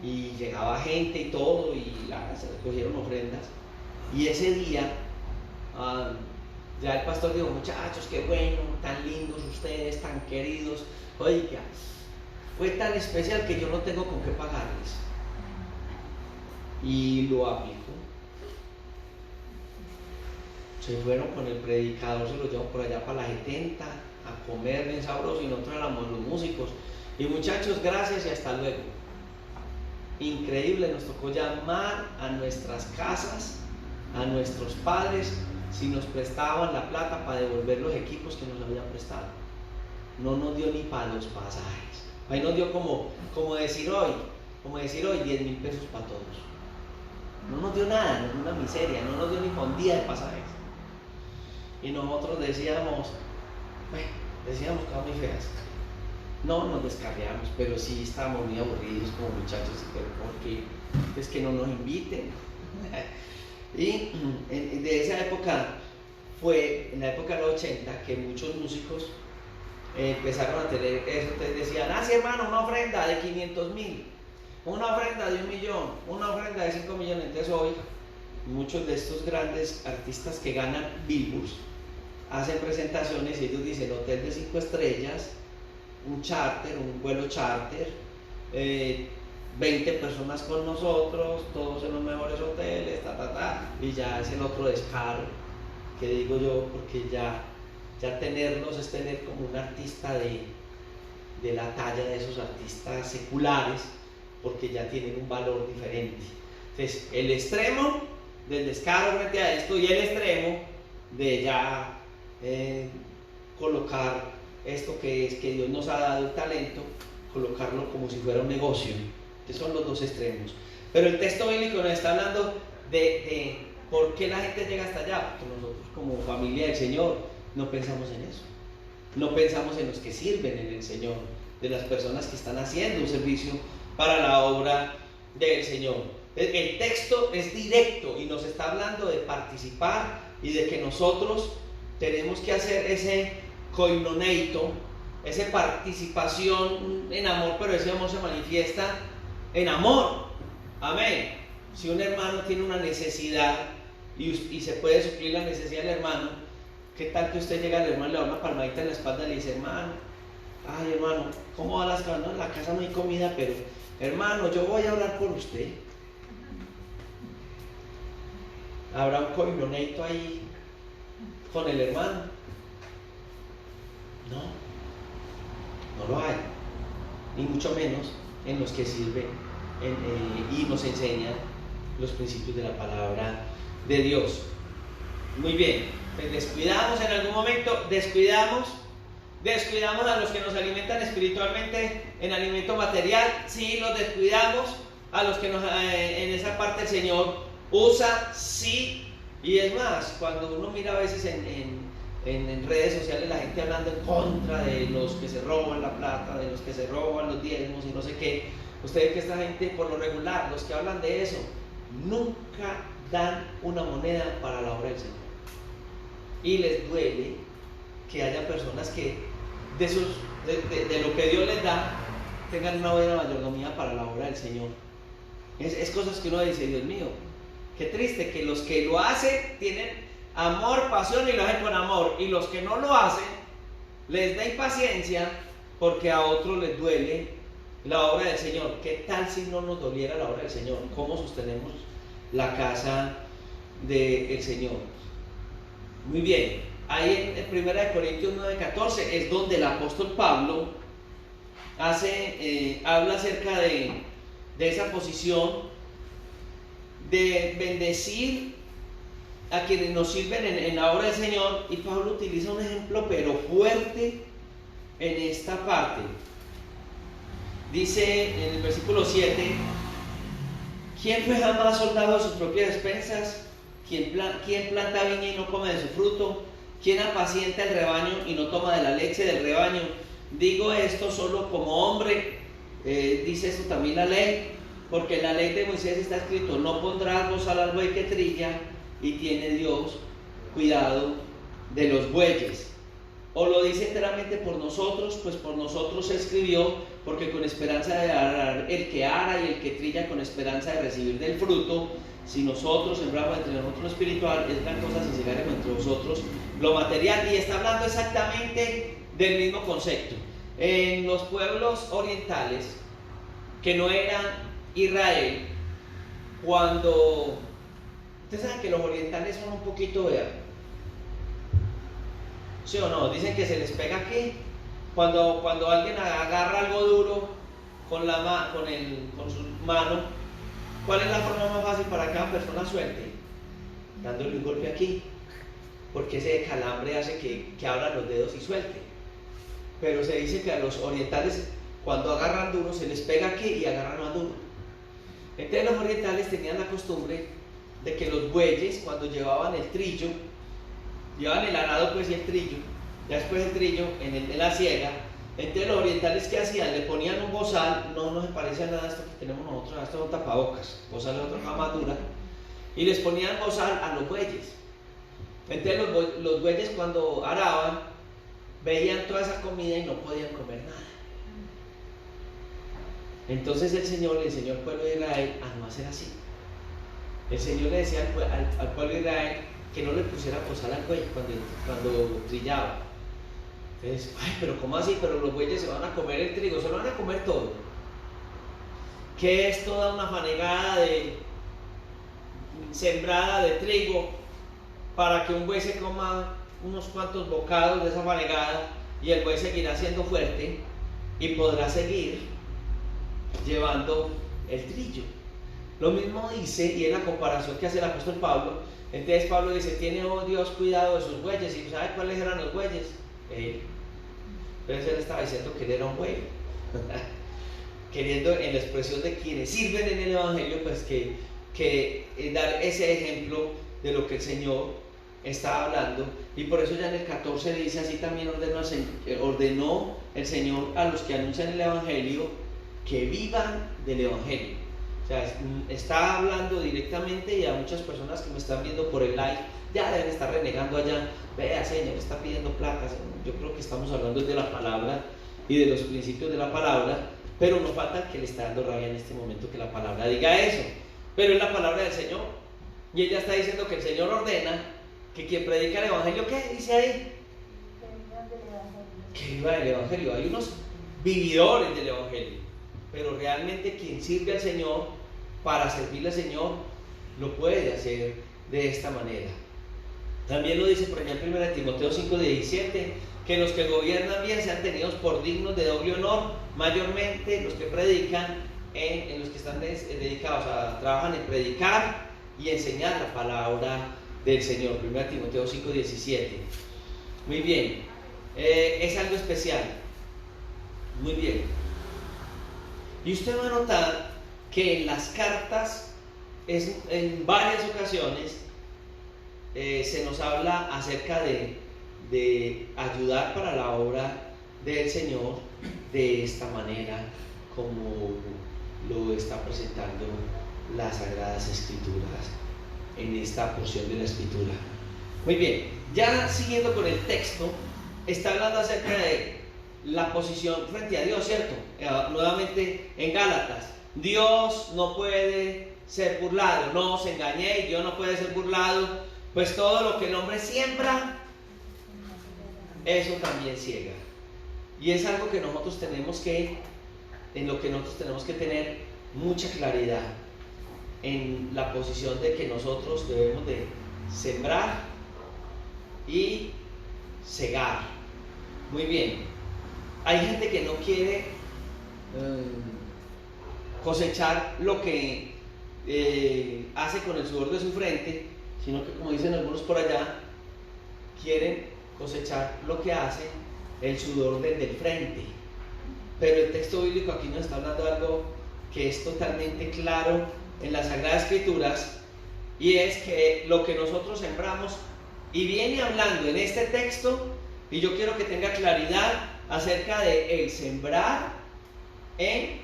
y llegaba gente y todo, y se recogieron ofrendas. Y ese día, ya el pastor dijo: muchachos, qué bueno, tan lindos ustedes, tan queridos. Oiga, fue tan especial que yo no tengo con qué pagarles. Y lo aplicó. Se fueron con el predicador, se lo llevan por allá para la 70 a comer bien sabroso, y nosotros éramos los músicos. Y muchachos, gracias y hasta luego. Increíble, nos tocó llamar a nuestras casas, a nuestros padres, si nos prestaban la plata para devolver los equipos que nos habían prestado. No nos dio ni para los pasajes. Ahí nos dio como decir hoy 10.000 pesos para todos. No nos dio nada, nos dio una miseria, no nos dio ni para un día de pasajes. Y nosotros decíamos cosas muy feas. No nos descarriamos, pero sí estábamos muy aburridos como muchachos. Pero porque es que no nos inviten. Y de esa época fue en la época de los 80 que muchos músicos empezaron a tener eso. Entonces decían: sí, hermano, una ofrenda de 500.000, una ofrenda de 1.000.000, una ofrenda de 5 millones. Entonces hoy muchos de estos grandes artistas que ganan Billboards hacen presentaciones, y ellos dicen: hotel de 5 estrellas, un charter, un vuelo charter, 20 personas con nosotros, todos en los mejores hoteles, y ya es el otro descaro que digo yo, porque ya tenerlos es tener como un artista de la talla de esos artistas seculares, porque ya tienen un valor diferente. Entonces, el extremo del descaro frente a esto, y el extremo de ya colocar esto que es que Dios nos ha dado el talento, colocarlo como si fuera un negocio. Entonces son los dos extremos. Pero el texto bíblico nos está hablando de por qué la gente llega hasta allá, porque nosotros como familia del Señor no pensamos en eso. No pensamos en los que sirven en el Señor, de las personas que están haciendo un servicio para la obra del Señor. El texto es directo y nos está hablando de participar y de que nosotros tenemos que hacer ese koinoneito, esa participación en amor, pero ese amor se manifiesta en amor. Amén. Si un hermano tiene una necesidad y se puede suplir la necesidad del hermano, ¿qué tal que usted llega al hermano, le da una palmadita en la espalda y le dice: hermano, ay hermano, ¿cómo va las cosas? No, en la casa no hay comida, pero hermano, yo voy a orar por usted. Habrá un koinoneito ahí con el hermano. No lo hay. y mucho menos en los que sirven y nos enseñan los principios de la palabra de Dios. Muy bien, pues descuidamos en algún momento, descuidamos a los que nos alimentan espiritualmente en alimento material, sí, los descuidamos, a los que en esa parte el Señor usa, sí, y es más, cuando uno mira a veces en redes sociales la gente hablando en contra de los que se roban la plata, de los que se roban los diezmos y no sé qué, usted ve que esta gente, por lo regular, los que hablan de eso, nunca dan una moneda para la obra del Señor. Y les duele que haya personas que de lo que Dios les da tengan una buena mayordomía para la obra del Señor. Es cosas que uno dice, Dios mío, qué triste que los que lo hacen tienen amor, pasión y lo hacen con amor, y los que no lo hacen les da impaciencia porque a otros les duele la obra del Señor. ¿Qué tal si no nos doliera la obra del Señor? ¿Cómo sostenemos la casa del Señor? Muy bien, ahí en 1 Corintios 9:14 es donde el apóstol Pablo habla acerca de esa posición de bendecir a quienes nos sirven en la obra del Señor, y Pablo utiliza un ejemplo pero fuerte en esta parte. Dice en el versículo 7: ¿quién fue jamás soldado de sus propias despensas? ¿Quién planta viña y no come de su fruto? ¿Quién apacienta el rebaño y no toma de la leche del rebaño? Digo esto solo como hombre, dice esto también la ley, porque en la ley de Moisés está escrito: no pondrás bozal al buey que trilla, y tiene Dios cuidado de los bueyes. O lo dice enteramente por nosotros, pues por nosotros se escribió, porque con esperanza de arar el que ara y el que trilla con esperanza de recibir del fruto. Si nosotros sembramos entre nosotros lo espiritual, es gran cosa si segaremos entre vosotros lo material. Y está hablando exactamente del mismo concepto. En los pueblos orientales, que no eran Israel, cuando... Ustedes saben que los orientales son un poquito verdes, ¿sí o no? Dicen que se les pega aquí. Cuando alguien agarra algo duro con su mano, ¿cuál es la forma más fácil para que cada persona suelte? Dándole un golpe aquí, porque ese calambre hace que abran los dedos y suelte. Pero se dice que a los orientales, cuando agarran duro, se les pega aquí y agarran más duro. Entonces los orientales tenían la costumbre de que los bueyes, cuando llevaban el trillo, llevaban el arado pues y el trillo, ya después el trillo en la siega, entonces los orientales, ¿qué hacían? Le ponían un bozal, no se parece a nada a esto que tenemos nosotros, esto son tapabocas, bozal es otra jamadura, y les ponían bozal a los bueyes. Entonces los bueyes, cuando araban, veían toda esa comida y no podían comer nada. Entonces el Señor le enseñó al pueblo de Israel a no hacer así. El Señor le decía al pueblo de Israel que no le pusiera bozal al buey cuando trillaba. Entonces, ay, pero ¿cómo así? Pero los bueyes se van a comer el trigo, se lo van a comer todo. ¿Qué es toda una fanegada sembrada de trigo para que un buey se coma unos cuantos bocados de esa fanegada, y el buey seguirá siendo fuerte y podrá seguir llevando el trillo? Lo mismo dice, y es la comparación que hace el apóstol Pablo. Entonces Pablo dice: tiene Dios cuidado de sus bueyes. ¿Y sabe cuáles eran los bueyes? Él. Entonces él estaba diciendo que él era un buey. Queriendo, en la expresión de quienes sirven en el Evangelio, pues que dar ese ejemplo de lo que el Señor está hablando. Y por eso ya en el 14 dice: así también ordenó el Señor a los que anuncian el Evangelio que vivan del Evangelio. O sea, está hablando directamente, y a muchas personas que me están viendo por el live ya deben estar renegando allá: vea, Señor, está pidiendo plata. Yo creo que estamos hablando de la palabra y de los principios de la palabra, pero no falta que le está dando rabia en este momento que la palabra diga eso. Pero es la palabra del Señor, y ella está diciendo que el Señor ordena que quien predica el Evangelio, ¿qué dice ahí? Que viva el Evangelio. Hay unos vividores del Evangelio, pero realmente quien sirve al Señor, para servirle al Señor, lo puede hacer de esta manera. También lo dice por ejemplo en 1 Timoteo 5:17, que los que gobiernan bien sean tenidos por dignos de doble honor, mayormente los que predican, en los que están dedicados trabajan en predicar y enseñar la palabra del Señor. 1 Timoteo 5:17. Muy bien, es algo especial. Muy bien. Y usted va a notar que en las cartas, en varias ocasiones, se nos habla acerca de ayudar para la obra del Señor de esta manera, como lo está presentando las Sagradas Escrituras en esta porción de la Escritura. Muy bien, ya siguiendo con el texto, está hablando acerca de la posición frente a Dios, ¿cierto? Nuevamente en Gálatas, Dios no puede ser burlado, no os engañéis, Dios no puede ser burlado, pues todo lo que el hombre siembra, eso también ciega. Y es algo que nosotros tenemos que, en lo que nosotros tenemos que tener mucha claridad, en la posición de que nosotros debemos de sembrar y cegar. Muy bien, hay gente que no quiere cosechar lo que hace con el sudor de su frente, sino que, como dicen algunos por allá, quieren cosechar lo que hace el sudor desde el frente. Pero el texto bíblico aquí nos está hablando de algo que es totalmente claro en las Sagradas Escrituras, y es que lo que nosotros sembramos, y viene hablando en este texto, y yo quiero que tenga claridad acerca de el sembrar en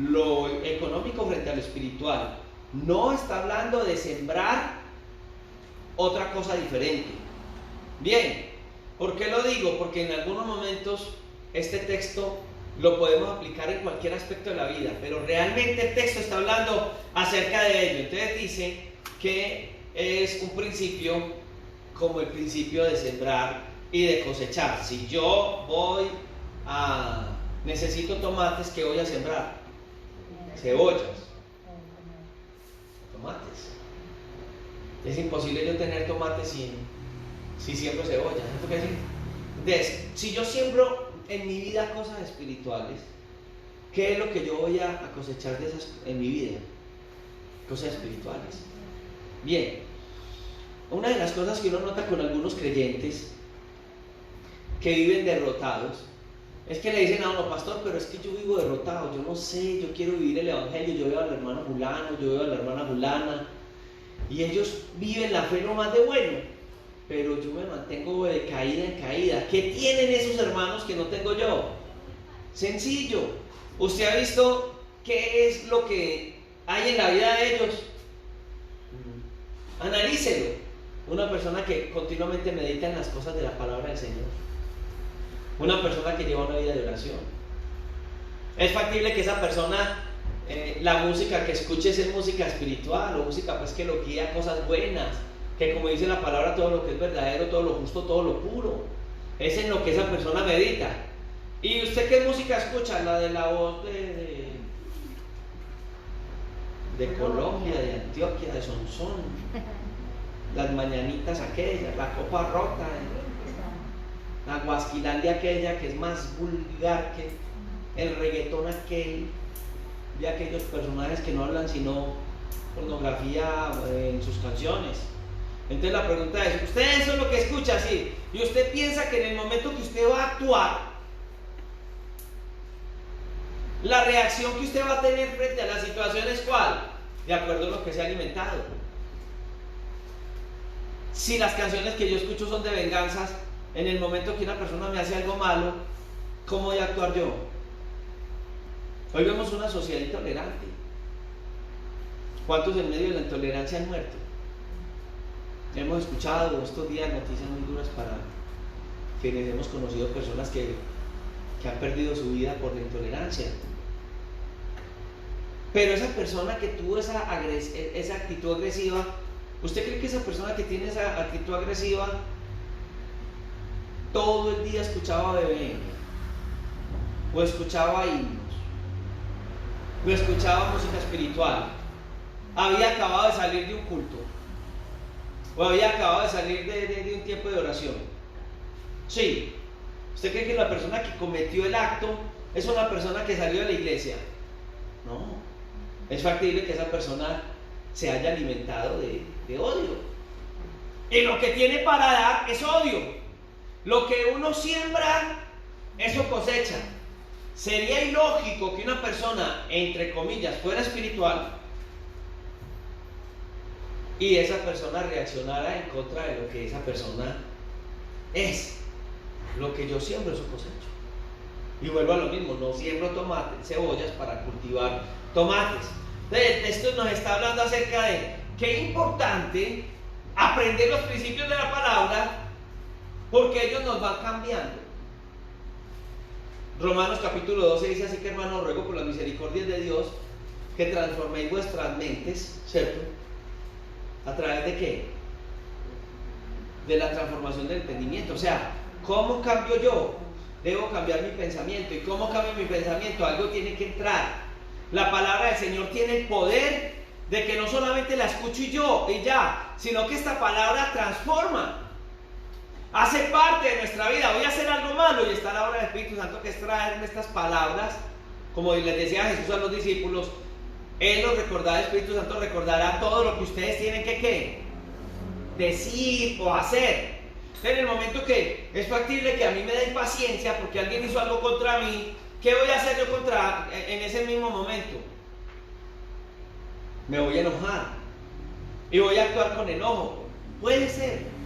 lo económico frente a lo espiritual. No está hablando de sembrar otra cosa diferente. Bien, ¿por qué lo digo? Porque en algunos momentos este texto lo podemos aplicar en cualquier aspecto de la vida, pero realmente el texto está hablando acerca de ello. Entonces dice que es un principio como el principio de sembrar y de cosechar. Si yo necesito tomates, ¿qué voy a sembrar? Cebollas, tomates. Es imposible yo tener tomates si siembro cebollas. Entonces, si yo siembro en mi vida cosas espirituales, ¿qué es lo que yo voy a cosechar de esas en mi vida? Cosas espirituales. Bien, una de las cosas que uno nota con algunos creyentes que viven derrotados es que le dicen a uno: pastor, pero es que yo vivo derrotado, yo no sé, yo quiero vivir el evangelio, yo veo al hermano fulano, yo veo a la hermana fulana, y ellos viven la fe lo más de bueno, pero yo me mantengo de caída en caída. ¿Qué tienen esos hermanos que no tengo yo? Sencillo. ¿Usted ha visto qué es lo que hay en la vida de ellos? Analícelo. Una persona que continuamente medita en las cosas de la palabra del Señor. Una persona que lleva una vida de oración. Es factible que esa persona, la música que escuche sea música espiritual, o música pues que lo guía a cosas buenas, que, como dice la palabra, todo lo que es verdadero, todo lo justo, todo lo puro, es en lo que esa persona medita. ¿Y usted qué música escucha? La de la voz de Colombia, de Antioquia, de Sonsón, las mañanitas aquellas, la copa rota, la Guasquilandia aquella que es más vulgar que el reggaetón aquel, de aquellos personajes que no hablan sino pornografía en sus canciones. Entonces la pregunta es: ¿usted eso es lo que escucha? Sí. ¿Y usted piensa que en el momento que usted va a actuar, la reacción que usted va a tener frente a la situación es cuál? De acuerdo a lo que se ha alimentado. Si las canciones que yo escucho son de venganzas, en el momento que una persona me hace algo malo, ¿cómo voy a actuar yo? Hoy vemos una sociedad intolerante. ¿Cuántos en medio de la intolerancia han muerto? Hemos escuchado estos días noticias muy duras para quienes hemos conocido personas que han perdido su vida por la intolerancia. Pero esa persona que tuvo esa actitud agresiva, ¿usted cree que esa persona que tiene esa actitud agresiva todo el día escuchaba bebé, o escuchaba himnos, o escuchaba música espiritual, había acabado de salir de un culto, o había acabado de salir de un tiempo de oración? Sí. ¿Usted cree que la persona que cometió el acto es una persona que salió de la iglesia? No. Es factible que esa persona se haya alimentado de odio. Y lo que tiene para dar es odio. Lo que uno siembra, eso cosecha. Sería ilógico que una persona, entre comillas, fuera espiritual y esa persona reaccionara en contra de lo que esa persona es. Lo que yo siembro, eso cosecho. Y vuelvo a lo mismo, no siembro tomates, cebollas para cultivar tomates. Entonces, esto nos está hablando acerca de qué importante aprender los principios de la palabra, porque ellos nos van cambiando. Romanos capítulo 12 dice así que, hermanos, ruego por las misericordias de Dios que transforméis vuestras mentes, ¿cierto? ¿A través de qué? De la transformación del entendimiento. O sea, ¿cómo cambio yo? Debo cambiar mi pensamiento. ¿Y cómo cambio mi pensamiento? Algo tiene que entrar. La palabra del Señor tiene el poder de que no solamente la escucho y ya, sino que esta palabra transforma. Hace parte de nuestra vida. Voy a hacer algo malo y está la obra del Espíritu Santo, que es traerme estas palabras. Como les decía Jesús a los discípulos, Él los recordará, el Espíritu Santo recordará todo lo que ustedes tienen que ¿qué? Decir o hacer. En el momento que es factible que a mí me dé impaciencia porque alguien hizo algo contra mí, ¿qué voy a hacer yo en ese mismo momento? Me voy a enojar y voy a actuar con enojo. Puede ser.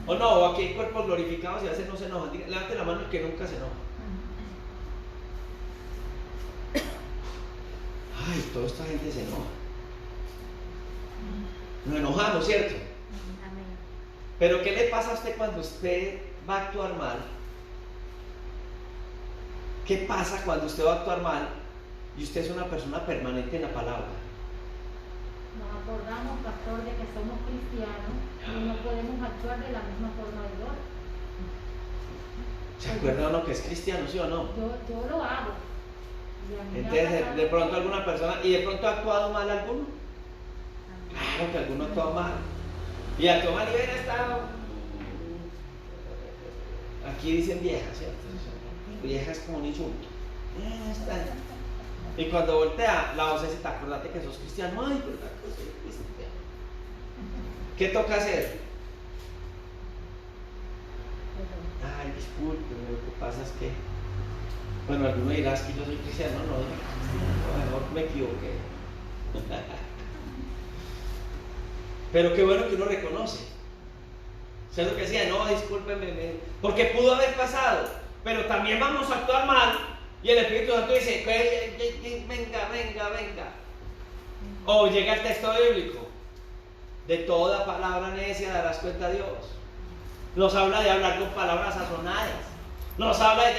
O no, aquí hay cuerpos glorificados y a veces no se enojan. Levante la mano el que nunca se enoja. Ay, toda esta gente se enoja. Nos enojamos, ¿cierto? Pero ¿qué le pasa a usted cuando usted va a actuar mal? ¿Qué pasa cuando usted va a actuar mal y usted es una persona permanente en la palabra? Nos acordamos, pastor, de que somos cristianos y no podemos actuar de la misma forma de Dios. ¿Se acuerda uno que es cristiano, sí o no? Yo lo hago. Entonces, de pronto alguna persona, ¿y de pronto ha actuado mal alguno? Claro que alguno ha actuado mal. Y actuó mal y ven, está. Aquí dicen vieja, ¿cierto? Vieja es como un insulto. Y cuando voltea, la voz es: acordate que sos cristiano. Ay, ¿verdad que soy cristiano? ¿Qué toca hacer? Ay, disculpe, lo que pasa es que, bueno, alguno dirá que yo soy cristiano, no, a lo mejor me equivoqué. Pero qué bueno que uno reconoce. ¿Sabes lo que decía? No, discúlpeme, porque pudo haber pasado, pero también vamos a actuar mal. Y el Espíritu Santo dice: venga. O llega el texto bíblico: de toda palabra necia darás cuenta a Dios. Nos habla de hablar con palabras sazonadas. Nos habla de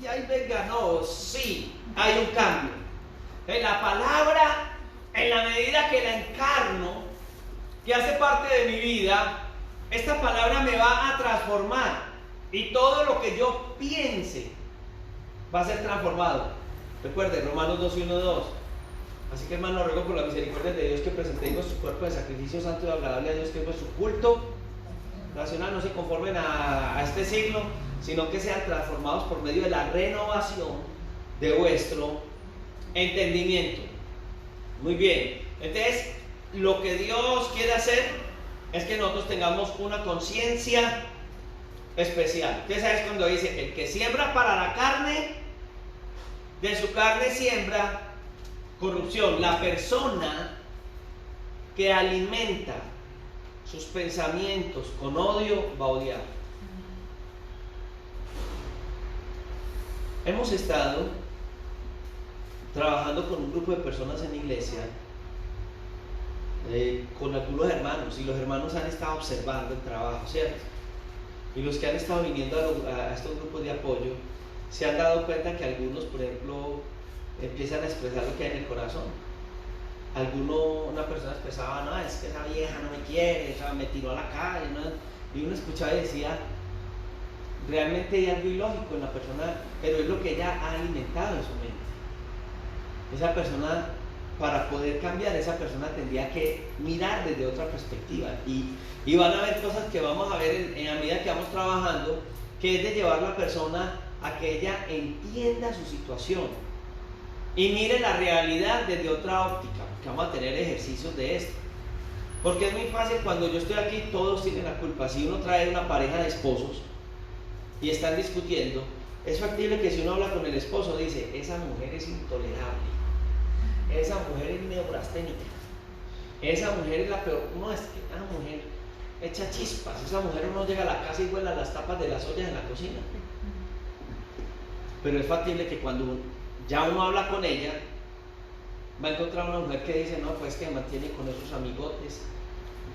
ay, venga, no, sí, hay un cambio. La palabra, en la medida que la encarno, que hace parte de mi vida, esta palabra me va a transformar. Y todo lo que yo piense va a ser transformado. Recuerde, Romanos 12:1-2. Así que, hermano, ruego por la misericordia de Dios que presentéis vuestro cuerpo de sacrificio santo y agradable a Dios, que es vuestro culto racional. No se conformen a este siglo, sino que sean transformados por medio de la renovación de vuestro entendimiento. Muy bien. Entonces, lo que Dios quiere hacer es que nosotros tengamos una conciencia especial. Ustedes saben cuando dice: el que siembra para la carne, de su carne siembra corrupción. La persona que alimenta sus pensamientos con odio va a odiar. Hemos estado trabajando con un grupo de personas en la iglesia, con algunos hermanos, y los hermanos han estado observando el trabajo, ¿cierto? Y los que han estado viniendo a estos grupos de apoyo se han dado cuenta que algunos, por ejemplo, empiezan a expresar lo que hay en el corazón. Una persona expresaba: no, es que esa vieja no me quiere, me tiró a la calle, ¿no? Y uno escuchaba y decía: realmente hay algo ilógico en la persona, pero es lo que ella ha alimentado en su mente. Esa persona, para poder cambiar, esa persona tendría que mirar desde otra perspectiva. Y van a haber cosas que vamos a ver a medida que vamos trabajando, que es de llevar a la persona a que ella entienda su situación y mire la realidad desde otra óptica, que vamos a tener ejercicios de esto. Porque es muy fácil cuando yo estoy aquí, todos tienen la culpa. Si uno trae una pareja de esposos y están discutiendo, es factible que si uno habla con el esposo, dice, esa mujer es intolerable, esa mujer es neurasténica, esa mujer es la peor. No, es que esa mujer echa chispas, esa mujer uno llega a la casa y vuela las tapas de las ollas en la cocina. Pero es factible que cuando ya uno habla con ella, va a encontrar una mujer que dice, no, pues que mantiene con esos amigotes,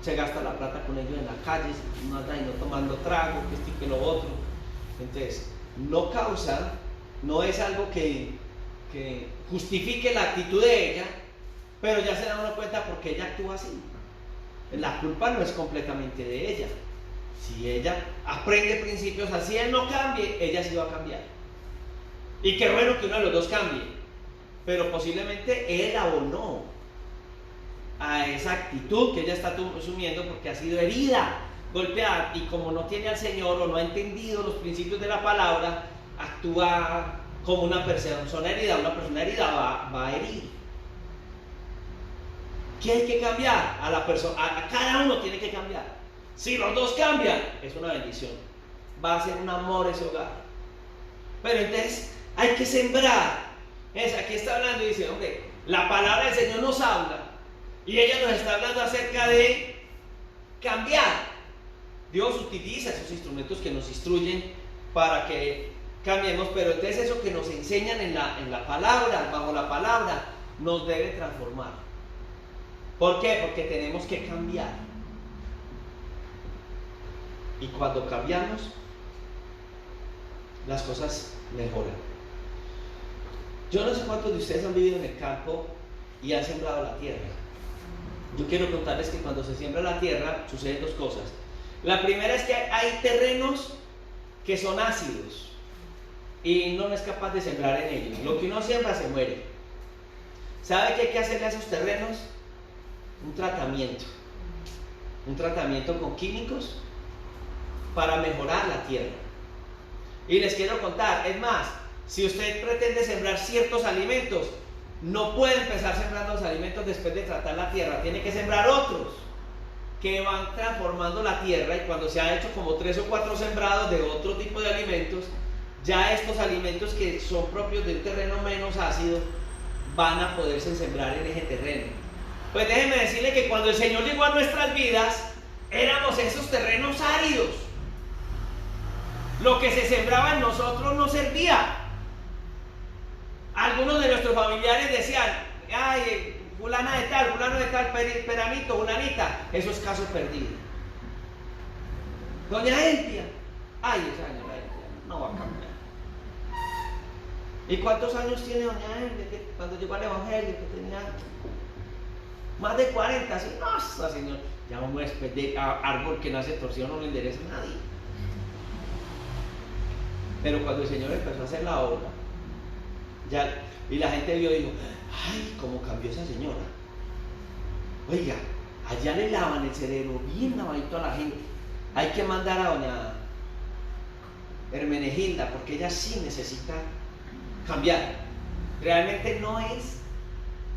se gasta la plata con ellos en la calle, no anda y no tomando trago, que esto y que lo otro. Entonces, no causa, no es algo que justifique la actitud de ella, pero ya se da uno cuenta porque ella actúa así. La culpa no es completamente de ella. Si ella aprende principios así, él no cambie, ella sí va a cambiar. Y qué bueno que uno de los dos cambie, pero posiblemente él abonó a esa actitud que ella está asumiendo porque ha sido herida, golpeada, y como no tiene al Señor o no ha entendido los principios de la palabra, actúa como una persona herida. Una persona herida va a herir. ¿Qué hay que cambiar? A la persona, a cada uno tiene que cambiar. Si los dos cambian, es una bendición, va a ser un amor ese hogar. Pero entonces hay que sembrar. Aquí está hablando y dice, hombre, la palabra del Señor nos habla y ella nos está hablando acerca de cambiar. Dios utiliza esos instrumentos que nos instruyen para que cambiemos, pero entonces eso que nos enseñan en la palabra, bajo la palabra, nos debe transformar. ¿Por qué? Porque tenemos que cambiar. Y cuando cambiamos, las cosas mejoran. Yo no sé cuántos de ustedes han vivido en el campo y han sembrado la tierra. Yo quiero contarles que cuando se siembra la tierra suceden dos cosas. La primera es que hay terrenos que son ácidos y uno no es capaz de sembrar en ellos. Lo que uno siembra se muere. ¿Sabe qué hay que hacerle a esos terrenos? Un tratamiento con químicos para mejorar la tierra. Y les quiero contar, es más, si usted pretende sembrar ciertos alimentos, no puede empezar sembrando los alimentos después de tratar la tierra, tiene que sembrar otros que van transformando la tierra, y cuando se ha hecho como 3 o 4 sembrados de otro tipo de alimentos, ya estos alimentos que son propios de un terreno menos ácido van a poderse sembrar en ese terreno. Pues déjenme decirle que cuando el Señor llegó a nuestras vidas, éramos esos terrenos áridos. Lo que se sembraba en nosotros no servía. Algunos de nuestros familiares decían, ay, fulano de tal, peranito, fulanita, eso es caso perdido. Doña Elvia, ay, esa señora Elvia no va a cambiar. ¿Y cuántos años tiene doña Elvia? Cuando llegó al Evangelio, que tenía más de 40, así, no, esa señora, ya un huésped de árbol que nace torcido no le endereza a nadie. Pero cuando el Señor empezó a hacer la obra, ya, y la gente vio y dijo, ay, cómo cambió esa señora. Oiga, allá le lavan el cerebro bien lavadito a la gente. Hay que mandar a doña Hermenegilda, porque ella sí necesita cambiar. Realmente no es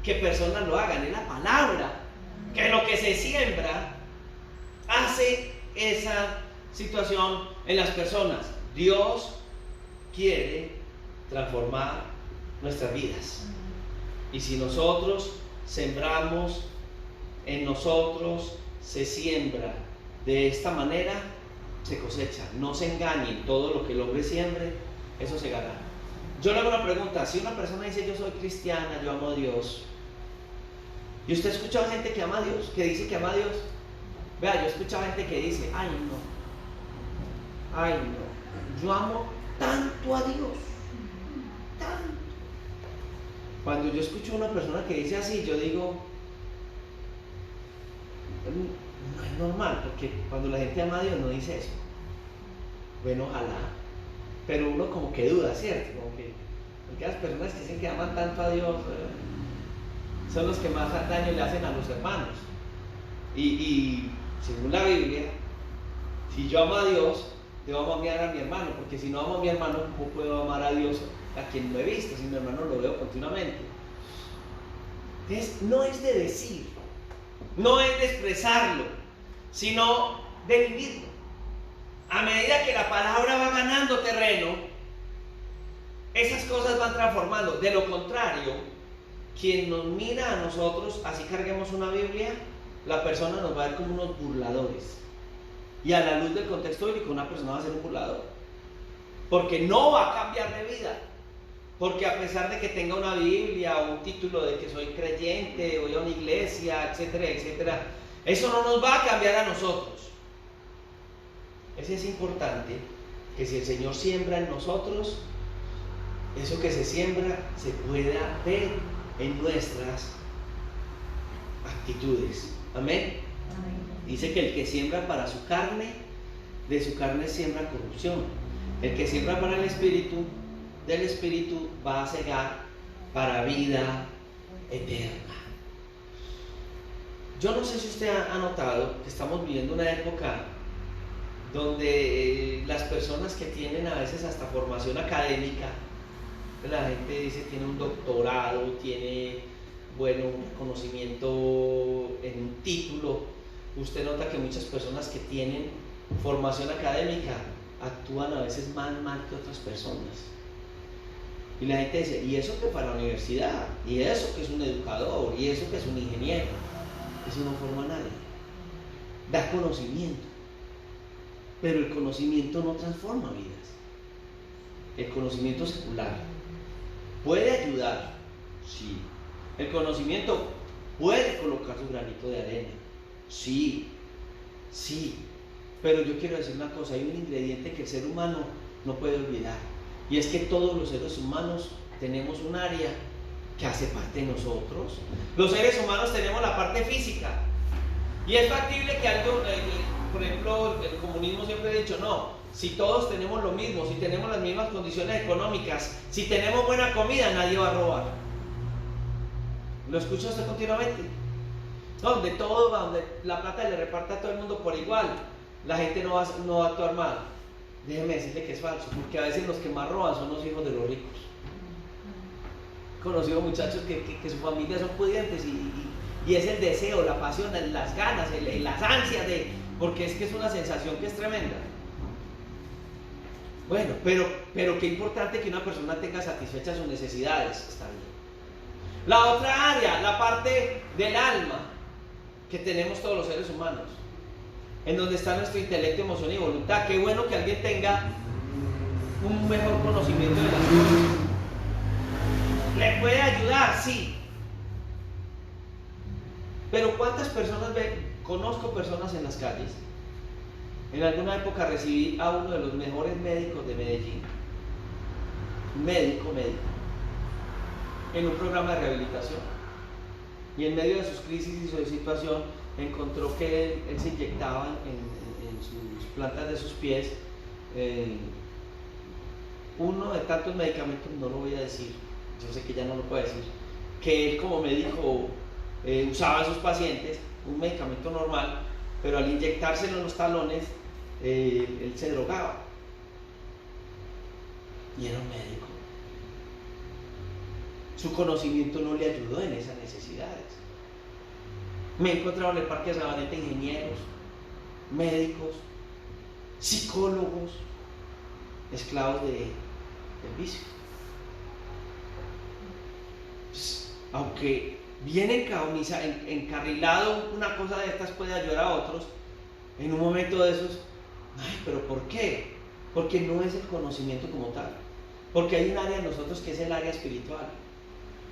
que personas lo hagan, es la palabra, que lo que se siembra hace esa situación en las personas. Dios quiere transformar nuestras vidas, y si nosotros sembramos, en nosotros se siembra de esta manera, se cosecha. No se engañen, todo lo que el hombre siembre, eso se gana. Yo le hago una pregunta, si una persona dice yo soy cristiana, yo amo a Dios, y usted ha escuchado gente que ama a Dios, que dice que ama a Dios, vea, yo he escuchado gente que dice, ay no, yo amo tanto a Dios, tanto. Cuando yo escucho a una persona que dice así, yo digo, no es normal, porque cuando la gente ama a Dios no dice eso. Bueno, ojalá, pero uno como que duda, ¿cierto? Como que, porque las personas que dicen que aman tanto a Dios son los que más daño le hacen a los hermanos. Y según la Biblia, si yo amo a Dios, debo amar a mi hermano, porque si no amo a mi hermano, ¿cómo puedo amar a Dios a quien no he visto? Si mi hermano lo veo continuamente. Entonces, no es de decir, no es de expresarlo, sino de vivirlo. A medida que la palabra va ganando terreno, esas cosas van transformando. De lo contrario, quien nos mira a nosotros, así carguemos una Biblia, la persona nos va a ver como unos burladores. Y a la luz del contexto bíblico, una persona va a ser un burlador. Porque no va a cambiar de vida. Porque a pesar de que tenga una Biblia o un título de que soy creyente, voy a una iglesia, etcétera, etcétera, eso no nos va a cambiar a nosotros. Es importante que si el Señor siembra en nosotros, eso que se siembra se pueda ver en nuestras actitudes. Amén. Dice que el que siembra para su carne, de su carne siembra corrupción. El que siembra para el Espíritu, del Espíritu va a segar para vida eterna. Yo no sé si usted ha notado que estamos viviendo una época donde las personas que tienen a veces hasta formación académica, la gente dice tiene un doctorado, tiene un conocimiento en un título. Usted nota que muchas personas que tienen formación académica actúan a veces más mal que otras personas. Y la gente dice, ¿y eso que para la universidad? ¿Y eso que es un educador? ¿Y eso que es un ingeniero? Eso no forma a nadie. Da conocimiento. Pero el conocimiento no transforma vidas. El conocimiento secular puede ayudar, sí. El conocimiento puede colocar su granito de arena, sí, sí. Pero yo quiero decir una cosa, hay un ingrediente que el ser humano no puede olvidar. Y es que todos los seres humanos tenemos un área que hace parte de nosotros. Los seres humanos tenemos la parte física. Y es factible que algo, por ejemplo, el comunismo siempre ha dicho, no, si todos tenemos lo mismo, si tenemos las mismas condiciones económicas, si tenemos buena comida, nadie va a robar. ¿Lo escucha usted continuamente? Donde todo va, donde la plata le reparte a todo el mundo por igual, la gente no va a actuar mal. Déjeme decirle que es falso, porque a veces los que más roban son los hijos de los ricos. He conocido muchachos que su familia son pudientes y es el deseo, la pasión, las ganas, las ansias porque es que es una sensación que es tremenda. Bueno, pero qué importante que una persona tenga satisfechas sus necesidades, está bien. La otra área, la parte del alma que tenemos todos los seres humanos, en donde está nuestro intelecto, emoción y voluntad. Qué bueno que alguien tenga un mejor conocimiento de las cosas. ¿Le puede ayudar? Sí. Pero ¿cuántas personas conozco personas en las calles? En alguna época recibí a uno de los mejores médicos de Medellín, médico, en un programa de rehabilitación. Y en medio de sus crisis y su situación, encontró que él se inyectaba en sus plantas de sus pies uno de tantos medicamentos, no lo voy a decir, yo sé que ya no lo puedo decir, que él como médico usaba a sus pacientes, un medicamento normal, pero al inyectárselo en los talones, él se drogaba. Y era un médico. Su conocimiento no le ayudó en esas necesidades. Me he encontrado en el Parque de Sabaneta ingenieros, médicos, psicólogos, esclavos del vicio. Pues, aunque bien encarrilado, una cosa de estas puede ayudar a otros, en un momento de esos, ay, pero ¿por qué? Porque no es el conocimiento como tal. Porque hay un área en nosotros que es el área espiritual.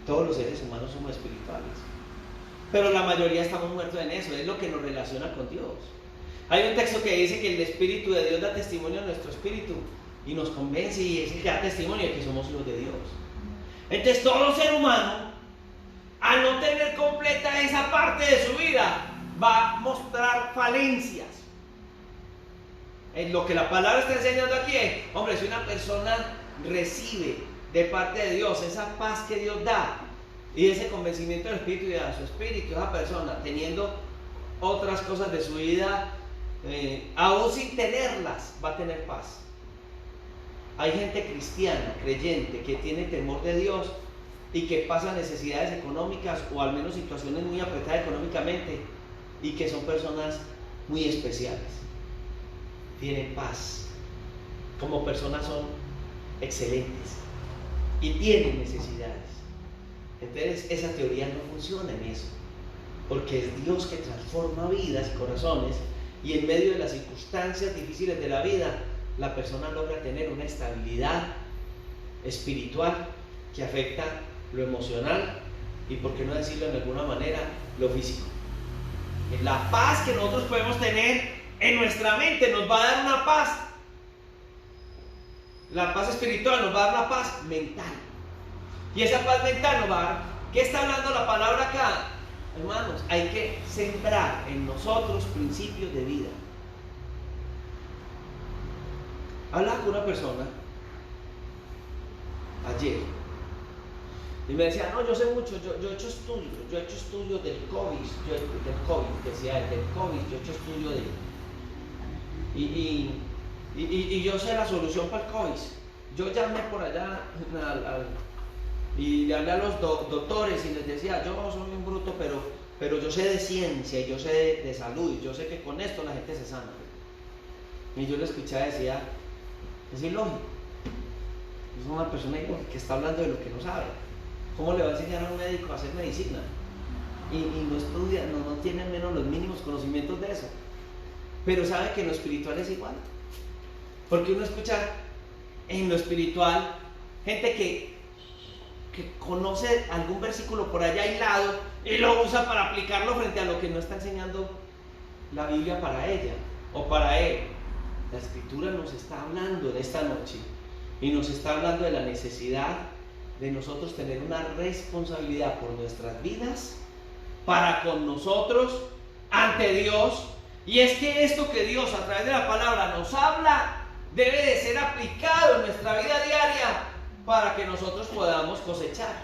Todos los seres humanos somos espirituales. Pero la mayoría estamos muertos en eso, es lo que nos relaciona con Dios. Hay un texto que dice que el Espíritu de Dios da testimonio a nuestro espíritu y nos convence y es el que da testimonio de que somos hijos de Dios. Entonces todo ser humano, al no tener completa esa parte de su vida, va a mostrar falencias. En lo que la palabra está enseñando aquí es, hombre, si una persona recibe de parte de Dios esa paz que Dios da y ese convencimiento del Espíritu y de su espíritu, esa persona teniendo otras cosas de su vida aún sin tenerlas, va a tener paz. Hay gente cristiana, creyente, que tiene temor de Dios y que pasa necesidades económicas o al menos situaciones muy apretadas económicamente y que son personas muy especiales. Tienen paz. Como personas son excelentes y tienen necesidades. Entonces esa teoría no funciona en eso, porque es Dios que transforma vidas y corazones, y en medio de las circunstancias difíciles de la vida la persona logra tener una estabilidad espiritual que afecta lo emocional y, por qué no decirlo de alguna manera, lo físico. La paz que nosotros podemos tener en nuestra mente nos va a dar una paz. La paz espiritual nos va a dar una paz mental. Y esa paz mental nos va a dar... ¿Qué está hablando la palabra acá? Hermanos, hay que sembrar en nosotros principios de vida. Hablaba con una persona ayer y me decía, no, yo sé mucho, yo he hecho estudios del COVID, decía él, del COVID, yo he hecho estudios y yo sé la solución para el COVID. Yo llamé por allá y le hablé a los doctores y les decía, yo soy un bruto, pero yo sé de ciencia y yo sé de salud y yo sé que con esto la gente se sana. Y yo le escuchaba y decía, es ilógico. Es una persona que está hablando de lo que no sabe. ¿Cómo le va a enseñar a un médico a hacer medicina? Y no estudia, no tiene menos los mínimos conocimientos de eso. Pero sabe que en lo espiritual es igual. Porque uno escucha en lo espiritual gente que conoce algún versículo por allá aislado y lo usa para aplicarlo frente a lo que no está enseñando la Biblia para ella o para él. La Escritura nos está hablando de esta noche y nos está hablando de la necesidad de nosotros tener una responsabilidad por nuestras vidas, para con nosotros, ante Dios. Y es que esto que Dios a través de la palabra nos habla debe de ser aplicado en nuestra vida diaria para que nosotros podamos cosechar.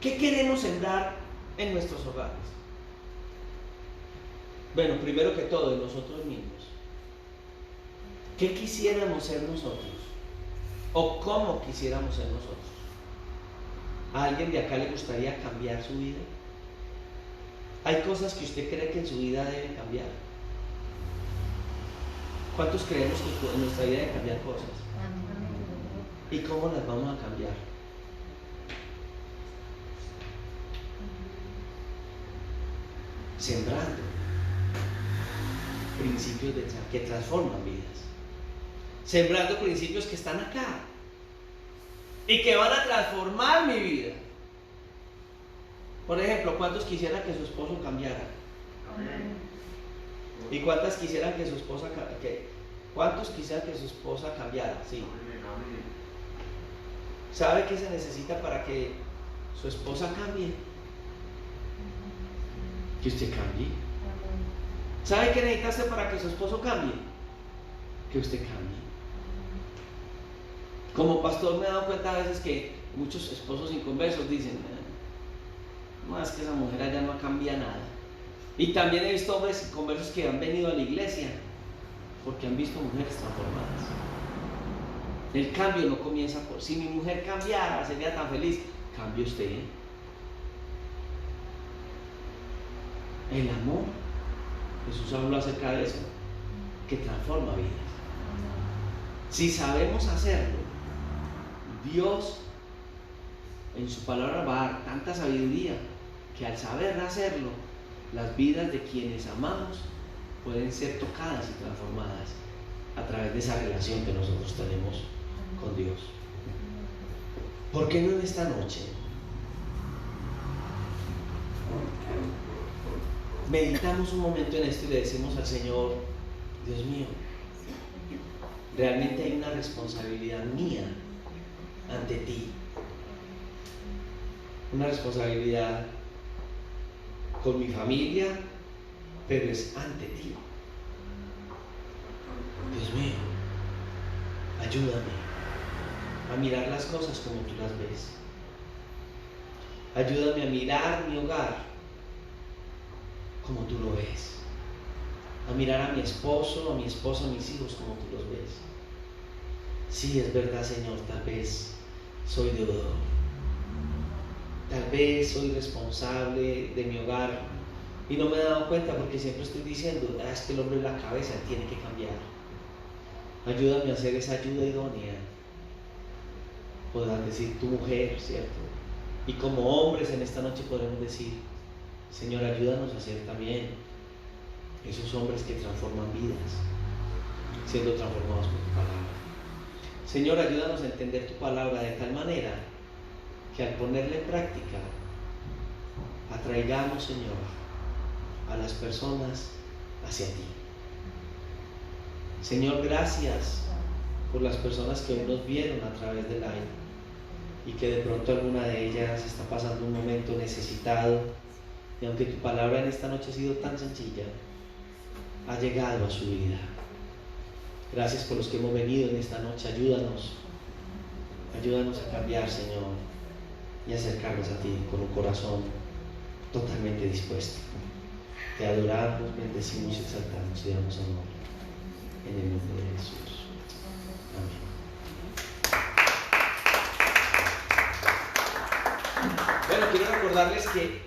¿Qué queremos sembrar en nuestros hogares? Bueno, primero que todo, en nosotros mismos. ¿Qué quisiéramos ser nosotros? ¿O cómo quisiéramos ser nosotros? ¿A alguien de acá le gustaría cambiar su vida? ¿Hay cosas que usted cree que en su vida deben cambiar? ¿Cuántos creemos que en nuestra vida deben cambiar cosas? ¿Y cómo las vamos a cambiar? Sembrando principios que transforman vidas. Sembrando principios que están acá y que van a transformar mi vida. Por ejemplo, ¿cuántos quisieran que su esposo cambiara? ¿Y cuántas quisieran que su esposa cuántos quisieran que su esposa cambiara? Sí. ¿Sabe qué se necesita para que su esposa cambie? Que usted cambie. ¿Sabe qué necesita hacer para que su esposo cambie? Que usted cambie. Como pastor me he dado cuenta a veces que muchos esposos inconversos dicen, no, es que esa mujer allá no cambia nada. Y también he visto hombres inconversos que han venido a la iglesia porque han visto mujeres transformadas. El cambio no comienza por, si mi mujer cambiara, sería tan feliz. Cambie usted. El amor, Jesús habló acerca de eso, que transforma vidas. Si sabemos hacerlo, Dios en su palabra va a dar tanta sabiduría que al saber hacerlo, las vidas de quienes amamos pueden ser tocadas y transformadas a través de esa relación que nosotros tenemos con Dios. ¿Por qué no en esta noche meditamos un momento en esto y le decimos al Señor, Dios mío, realmente hay una responsabilidad mía ante ti, una responsabilidad con mi familia, pero es ante ti. Dios mío, ayúdame a mirar las cosas como tú las ves. Ayúdame a mirar mi hogar como tú lo ves. a mirar a mi esposo, a mi esposa, a mis hijos como tú los ves. Sí, es verdad, Señor, tal vez soy deudor. Tal vez soy responsable de mi hogar y no me he dado cuenta porque siempre estoy diciendo, es que el hombre es la cabeza, tiene que cambiar. Ayúdame a hacer esa ayuda idónea. Podrás decir tu mujer, ¿cierto? Y como hombres en esta noche podremos decir, Señor, ayúdanos a ser también esos hombres que transforman vidas, siendo transformados por tu palabra. Señor, ayúdanos a entender tu palabra de tal manera que al ponerla en práctica atraigamos, Señor, a las personas hacia ti. Señor, gracias por las personas que hoy nos vieron a través del live y que de pronto alguna de ellas está pasando un momento necesitado, y aunque tu palabra en esta noche ha sido tan sencilla, ha llegado a su vida. Gracias por los que hemos venido en esta noche. Ayúdanos a cambiar, Señor, y acercarnos a ti con un corazón totalmente dispuesto. Te adoramos, bendecimos y exaltamos y damos honor en el nombre de Jesús. Amén. Bueno, quiero recordarles que